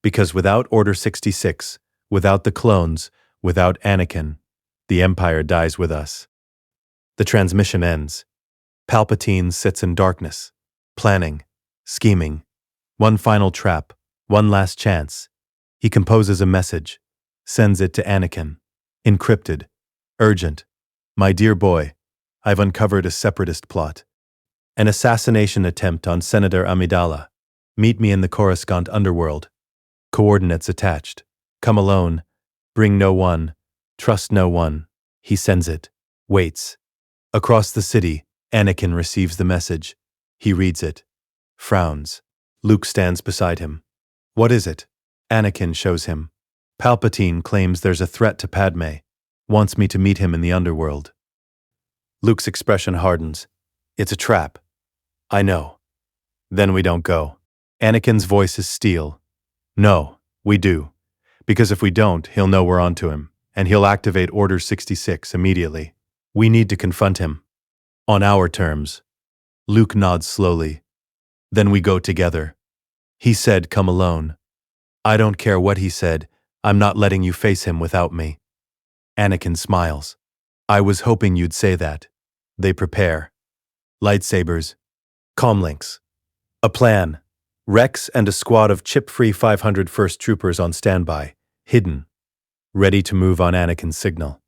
Because without Order 66, without the clones, without Anakin, the Empire dies with us. The transmission ends. Palpatine sits in darkness, planning, scheming. One final trap, one last chance. He composes a message, sends it to Anakin. Encrypted. Urgent. My dear boy, I've uncovered a separatist plot. An assassination attempt on Senator Amidala. Meet me in the Coruscant underworld. Coordinates attached. Come alone. Bring no one. Trust no one. He sends it. Waits. Across the city, Anakin receives the message. He reads it. Frowns. Luke stands beside him. What is it? Anakin shows him. Palpatine claims there's a threat to Padme. Wants me to meet him in the underworld. Luke's expression hardens. It's a trap. I know. Then we don't go. Anakin's voice is steel. No, we do. Because if we don't, he'll know we're onto him, and he'll activate Order 66 immediately. We need to confront him. On our terms. Luke nods slowly. Then we go together. He said, come alone. I don't care what he said. I'm not letting you face him without me. Anakin smiles. I was hoping you'd say that. They prepare. Lightsabers. Comlinks. A plan. Rex and a squad of chip-free 501st troopers on standby, hidden, ready to move on Anakin's signal.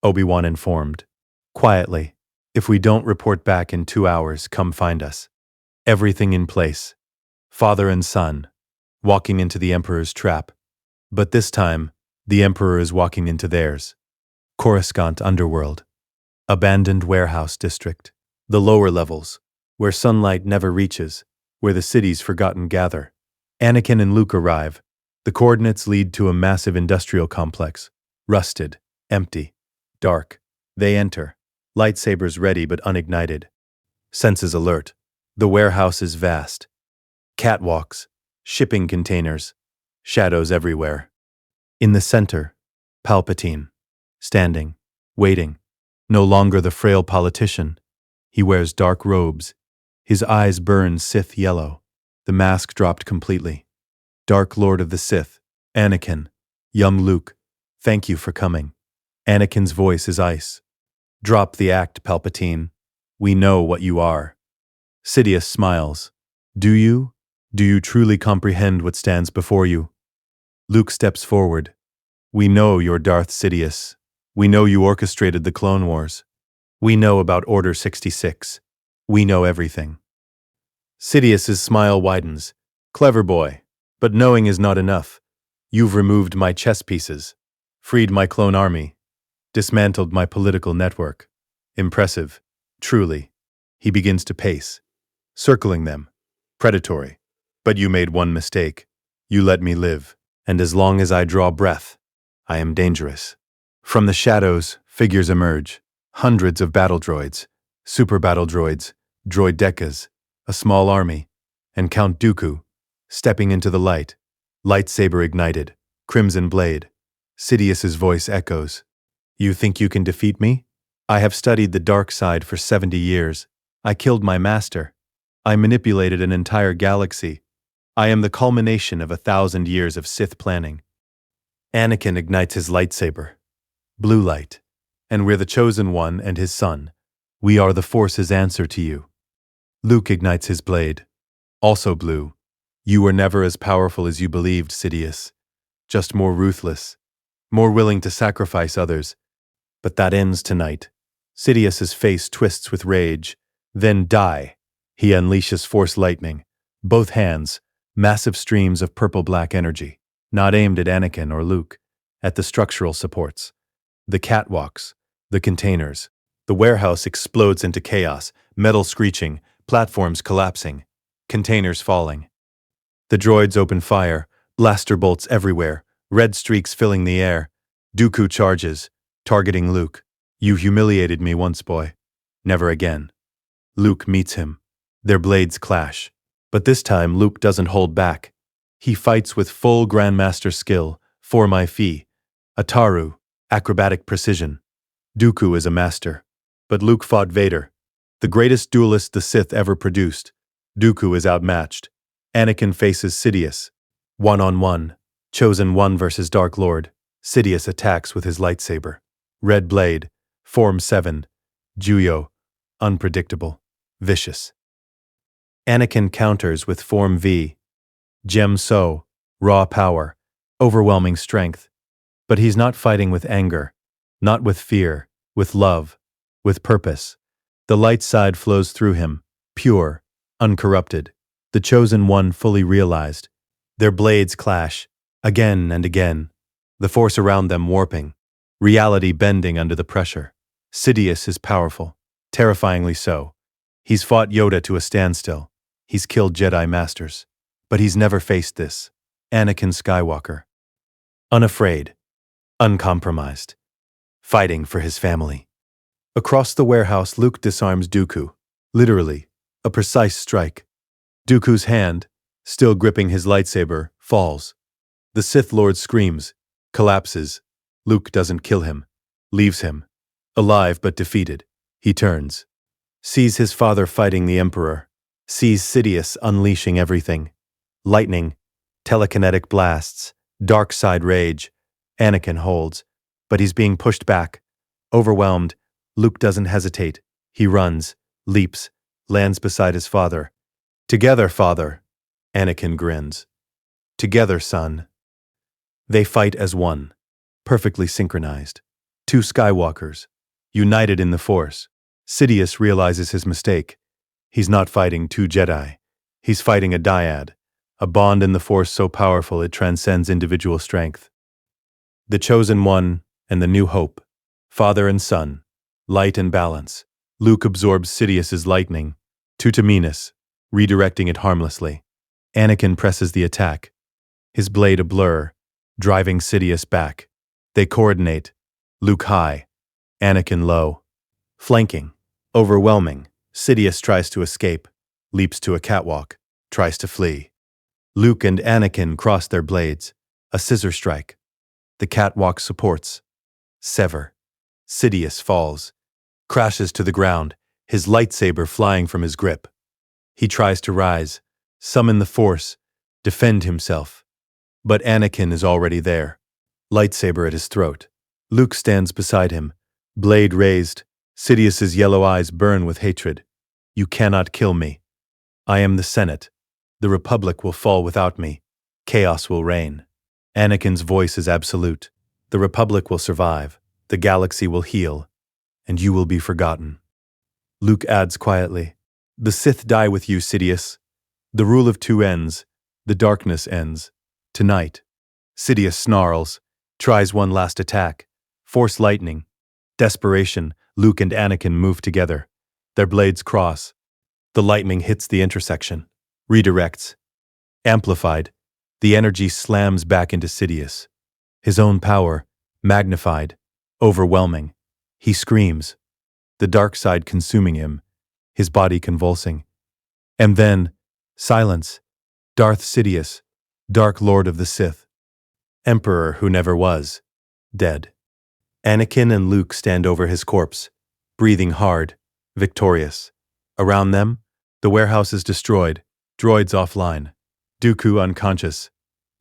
Obi-Wan informed. Quietly. If we don't report back in 2 hours, come find us. Everything in place. Father and son. Walking into the Emperor's trap. But this time, the Emperor is walking into theirs. Coruscant underworld. Abandoned warehouse district. The lower levels, where sunlight never reaches, where the city's forgotten gather. Anakin and Luke arrive. The coordinates lead to a massive industrial complex. Rusted, empty, dark. They enter. Lightsabers ready but unignited. Senses alert. The warehouse is vast. Catwalks, shipping containers, shadows everywhere. In the center, Palpatine, standing, waiting. No longer the frail politician. He wears dark robes. His eyes burn Sith yellow. The mask dropped completely. Dark Lord of the Sith, Anakin, young Luke, thank you for coming. Anakin's voice is ice. Drop the act, Palpatine. We know what you are. Sidious smiles. Do you? Do you truly comprehend what stands before you? Luke steps forward. We know you're Darth Sidious. We know you orchestrated the Clone Wars. We know about Order 66. We know everything. Sidious's smile widens. Clever boy. But knowing is not enough. You've removed my chess pieces, freed my clone army, dismantled my political network. Impressive. Truly. He begins to pace, circling them. Predatory. But you made one mistake. You let me live. And as long as I draw breath, I am dangerous. From the shadows, figures emerge. Hundreds of battle droids, super battle droids, droidekas, a small army, and Count Dooku, stepping into the light, lightsaber ignited, crimson blade. Sidious's voice echoes. You think you can defeat me? I have studied the dark side for 70 years. I killed my master. I manipulated an entire galaxy. I am the culmination of 1,000 years of Sith planning. Anakin ignites his lightsaber. Blue light. And we're the chosen one and his son. We are the Force's answer to you. Luke ignites his blade. Also blue. You were never as powerful as you believed, Sidious. Just more ruthless. More willing to sacrifice others. But that ends tonight. Sidious's face twists with rage. Then die. He unleashes Force lightning. Both hands, massive streams of purple-black energy. Not aimed at Anakin or Luke. At the structural supports. The catwalks. The containers. The warehouse explodes into chaos, metal screeching, platforms collapsing, containers falling. The droids open fire, blaster bolts everywhere, red streaks filling the air. Dooku charges, targeting Luke. You humiliated me once, boy. Never again. Luke meets him. Their blades clash. But this time Luke doesn't hold back. He fights with full Grandmaster skill, for my fee. Ataru, acrobatic precision. Dooku is a master. But Luke fought Vader, the greatest duelist the Sith ever produced. Dooku is outmatched. Anakin faces Sidious. One-on-one. Chosen One versus Dark Lord. Sidious attacks with his lightsaber. Red blade. Form 7. Juyo. Unpredictable. Vicious. Anakin counters with Form V. Gem So. Raw power. Overwhelming strength. But he's not fighting with anger. Not with fear. With love. With purpose. The light side flows through him. Pure. Uncorrupted. The chosen one fully realized. Their blades clash. Again and again. The force around them warping. Reality bending under the pressure. Sidious is powerful. Terrifyingly so. He's fought Yoda to a standstill. He's killed Jedi Masters. But he's never faced this. Anakin Skywalker. Unafraid. Uncompromised. Fighting for his family. Across the warehouse, Luke disarms Dooku. Literally, a precise strike. Dooku's hand, still gripping his lightsaber, falls. The Sith Lord screams, collapses. Luke doesn't kill him, leaves him. Alive but defeated. He turns. Sees his father fighting the Emperor. Sees Sidious unleashing everything. Lightning, telekinetic blasts, dark side rage. Anakin holds, but he's being pushed back. Overwhelmed, Luke doesn't hesitate. He runs, leaps, lands beside his father. Together, father. Anakin grins. Together, son. They fight as one, perfectly synchronized. Two Skywalkers, united in the Force. Sidious realizes his mistake. He's not fighting two Jedi. He's fighting a dyad, a bond in the Force so powerful it transcends individual strength. The Chosen One and the New Hope, father and son, light and balance. Luke absorbs Sidious's lightning, Tutaminas, redirecting it harmlessly. Anakin presses the attack, his blade a blur, driving Sidious back. They coordinate, Luke high, Anakin low. Flanking, overwhelming. Sidious tries to escape, leaps to a catwalk, tries to flee. Luke and Anakin cross their blades, a scissor strike. The catwalk supports. Sever. Sidious falls, crashes to the ground, his lightsaber flying from his grip. He tries to rise, summon the Force, defend himself. But Anakin is already there, lightsaber at his throat. Luke stands beside him, blade raised. Sidious's yellow eyes burn with hatred. You cannot kill me. I am the Senate. The Republic will fall without me. Chaos will reign. Anakin's voice is absolute. The Republic will survive. The galaxy will heal. And you will be forgotten. Luke adds quietly, the Sith die with you, Sidious. The rule of two ends. The darkness ends. Tonight. Sidious snarls, tries one last attack. Force lightning. Desperation, Luke and Anakin move together. Their blades cross. The lightning hits the intersection. Redirects. Amplified. The energy slams back into Sidious. His own power, magnified, overwhelming. He screams, the dark side consuming him, his body convulsing. And then, silence. Darth Sidious, Dark Lord of the Sith. Emperor who never was. Dead. Anakin and Luke stand over his corpse, breathing hard, victorious. Around them, the warehouse is destroyed, droids offline. Dooku unconscious,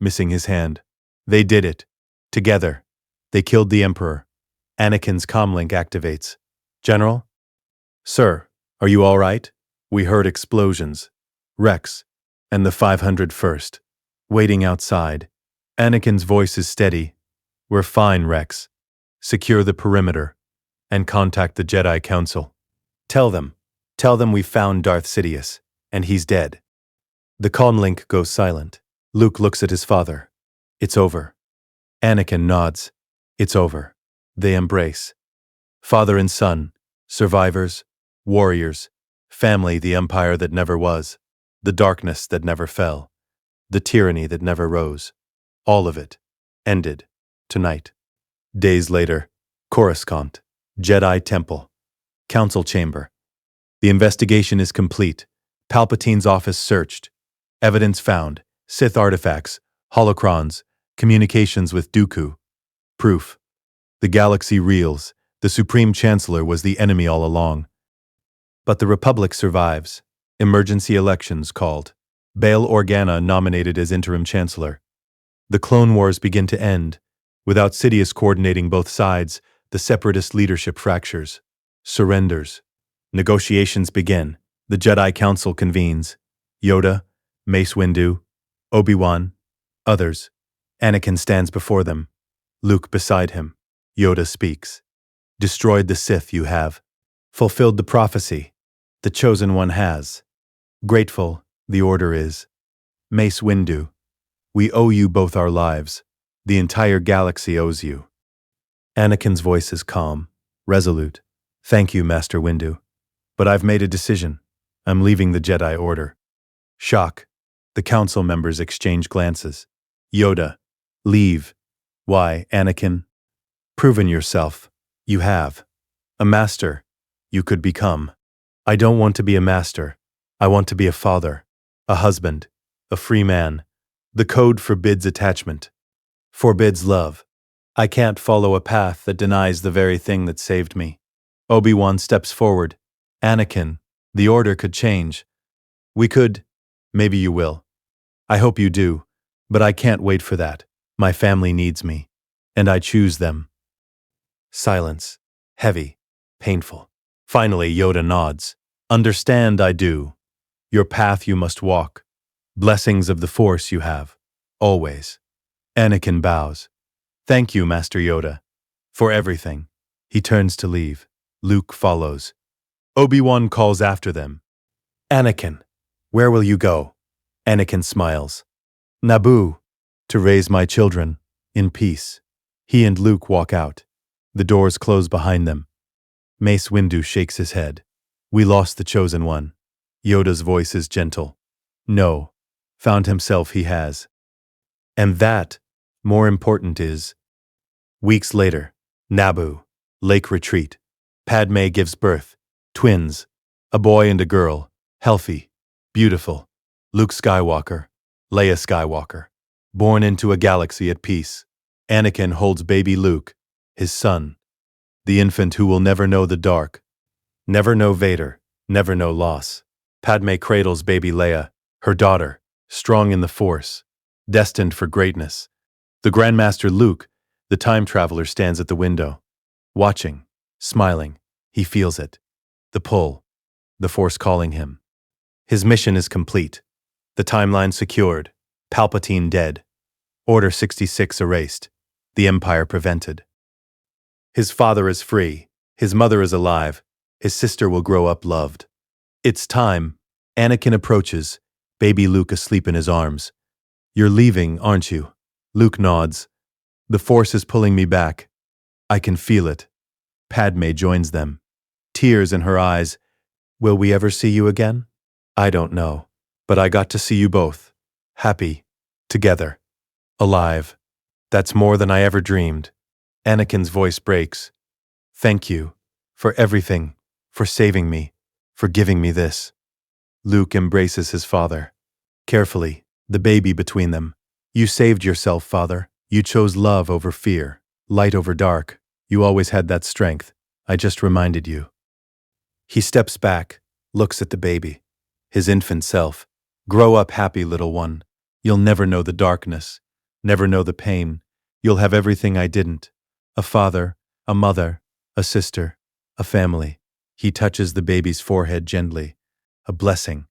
missing his hand. They did it. Together. They killed the Emperor. Anakin's comlink activates. General? Sir, are you all right? We heard explosions. Rex, and the 501st. Waiting outside. Anakin's voice is steady. We're fine, Rex. Secure the perimeter. And contact the Jedi Council. Tell them we found Darth Sidious, and he's dead. The comlink goes silent. Luke looks at his father. It's over. Anakin nods. It's over. They embrace. Father and son, survivors, warriors, family, the empire that never was, the darkness that never fell, the tyranny that never rose. All of it ended tonight. Days later, Coruscant, Jedi Temple, Council Chamber. The investigation is complete. Palpatine's office searched. Evidence found. Sith artifacts, holocrons, communications with Dooku. Proof. The galaxy reels. The Supreme Chancellor was the enemy all along. But the Republic survives. Emergency elections called. Bail Organa nominated as interim chancellor. The Clone Wars begin to end. Without Sidious coordinating both sides, the separatist leadership fractures. Surrenders. Negotiations begin. The Jedi Council convenes. Yoda, Mace Windu, Obi-Wan, others. Anakin stands before them. Luke beside him. Yoda speaks. Destroyed the Sith you have. Fulfilled the prophecy. The Chosen One has. Grateful, the order is. Mace Windu. We owe you both our lives. The entire galaxy owes you. Anakin's voice is calm, resolute. Thank you, Master Windu. But I've made a decision. I'm leaving the Jedi Order. Shock. The council members exchange glances. Yoda. Leave. Why, Anakin? Proven yourself. You have. A master. You could become. I don't want to be a master. I want to be a father. A husband. A free man. The code forbids attachment. Forbids love. I can't follow a path that denies the very thing that saved me. Obi-Wan steps forward. Anakin, the order could change. We could. Maybe you will. I hope you do. But I can't wait for that. My family needs me. And I choose them. Silence. Heavy. Painful. Finally, Yoda nods. Understand, I do. Your path you must walk. Blessings of the Force you have. Always. Anakin bows. Thank you, Master Yoda. For everything. He turns to leave. Luke follows. Obi-Wan calls after them. Anakin, where will you go? Anakin smiles. Naboo, to raise my children, in peace. He and Luke walk out. The doors close behind them. Mace Windu shakes his head. We lost the Chosen One. Yoda's voice is gentle. No, found himself he has. And that, more important is. Weeks later, Naboo, Lake Retreat. Padme gives birth. Twins. A boy and a girl. Healthy. Beautiful. Luke Skywalker. Leia Skywalker. Born into a galaxy at peace. Anakin holds baby Luke, his son. The infant who will never know the dark. Never know Vader, never know loss. Padme cradles baby Leia, her daughter, strong in the Force, destined for greatness. The Grandmaster Luke, the time traveler, stands at the window, watching, smiling. He feels it. The pull, the Force calling him. His mission is complete. The timeline secured. Palpatine dead. Order 66 erased. The Empire prevented. His father is free. His mother is alive. His sister will grow up loved. It's time. Anakin approaches, baby Luke asleep in his arms. You're leaving, aren't you? Luke nods. The Force is pulling me back. I can feel it. Padme joins them. Tears in her eyes. Will we ever see you again? I don't know. But I got to see you both. Happy. Together. Alive. That's more than I ever dreamed. Anakin's voice breaks. Thank you. For everything. For saving me. For giving me this. Luke embraces his father. Carefully, the baby between them. You saved yourself, father. You chose love over fear. Light over dark. You always had that strength. I just reminded you. He steps back, looks at the baby. His infant self. Grow up happy, little one. You'll never know the darkness. Never know the pain. You'll have everything I didn't. A father, a mother, a sister, a family. He touches the baby's forehead gently. A blessing.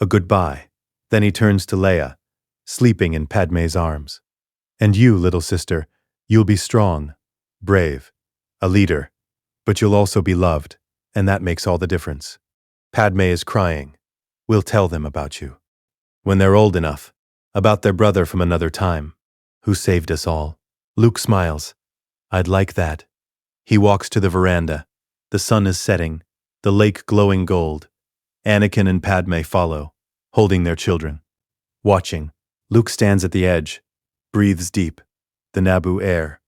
A goodbye. Then he turns to Leia, sleeping in Padme's arms. And you, little sister, you'll be strong, brave, a leader, but you'll also be loved, and that makes all the difference. Padme is crying. We'll tell them about you. When they're old enough, about their brother from another time, who saved us all. Luke smiles. I'd like that. He walks to the veranda. The sun is setting, the lake glowing gold. Anakin and Padme follow, holding their children. Watching, Luke stands at the edge, breathes deep, the Naboo air,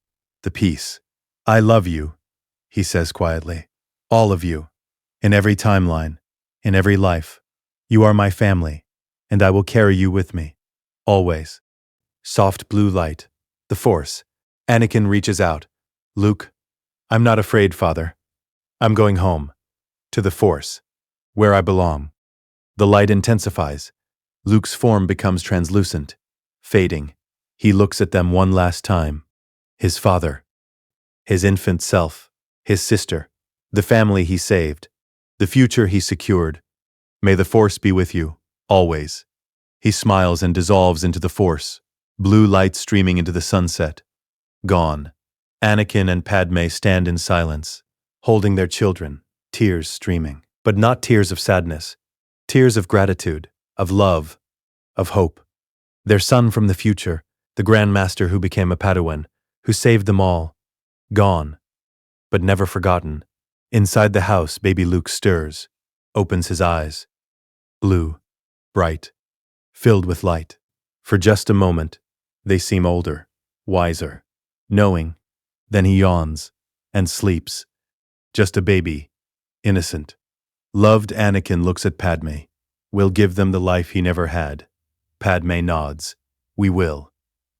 the peace. I love you, he says quietly. All of you, in every timeline, in every life. You are my family, and I will carry you with me, always. Soft blue light, the Force. Anakin reaches out. Luke, I'm not afraid, father. I'm going home, to the Force, where I belong. The light intensifies. Luke's form becomes translucent, fading. He looks at them one last time. His father, his infant self, his sister, the family he saved, the future he secured. May the Force be with you, always. He smiles and dissolves into the Force, blue light streaming into the sunset. Gone. Anakin and Padme stand in silence, holding their children, tears streaming. But not tears of sadness, tears of gratitude, of love, of hope. Their son from the future, the Grandmaster who became a Padawan, who saved them all, gone, but never forgotten. Inside the house, baby Luke stirs, opens his eyes. Blue, bright, filled with light. For just a moment, they seem older, wiser, knowing. Then he yawns and sleeps. Just a baby, innocent. Loved Anakin looks at Padme. We'll give them the life he never had. Padme nods. We will.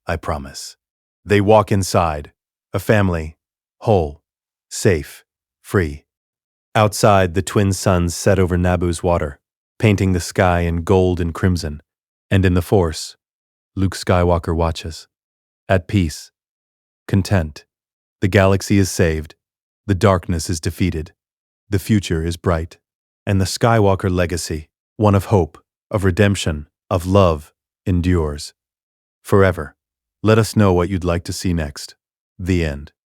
I promise. They walk inside. A family. Whole. Safe. Free. Outside, the twin suns set over Naboo's water, painting the sky in gold and crimson. And in the Force, Luke Skywalker watches. At peace. Content. The galaxy is saved. The darkness is defeated. The future is bright. And the Skywalker legacy, one of hope, of redemption, of love, endures. Forever. Let us know what you'd like to see next. The end.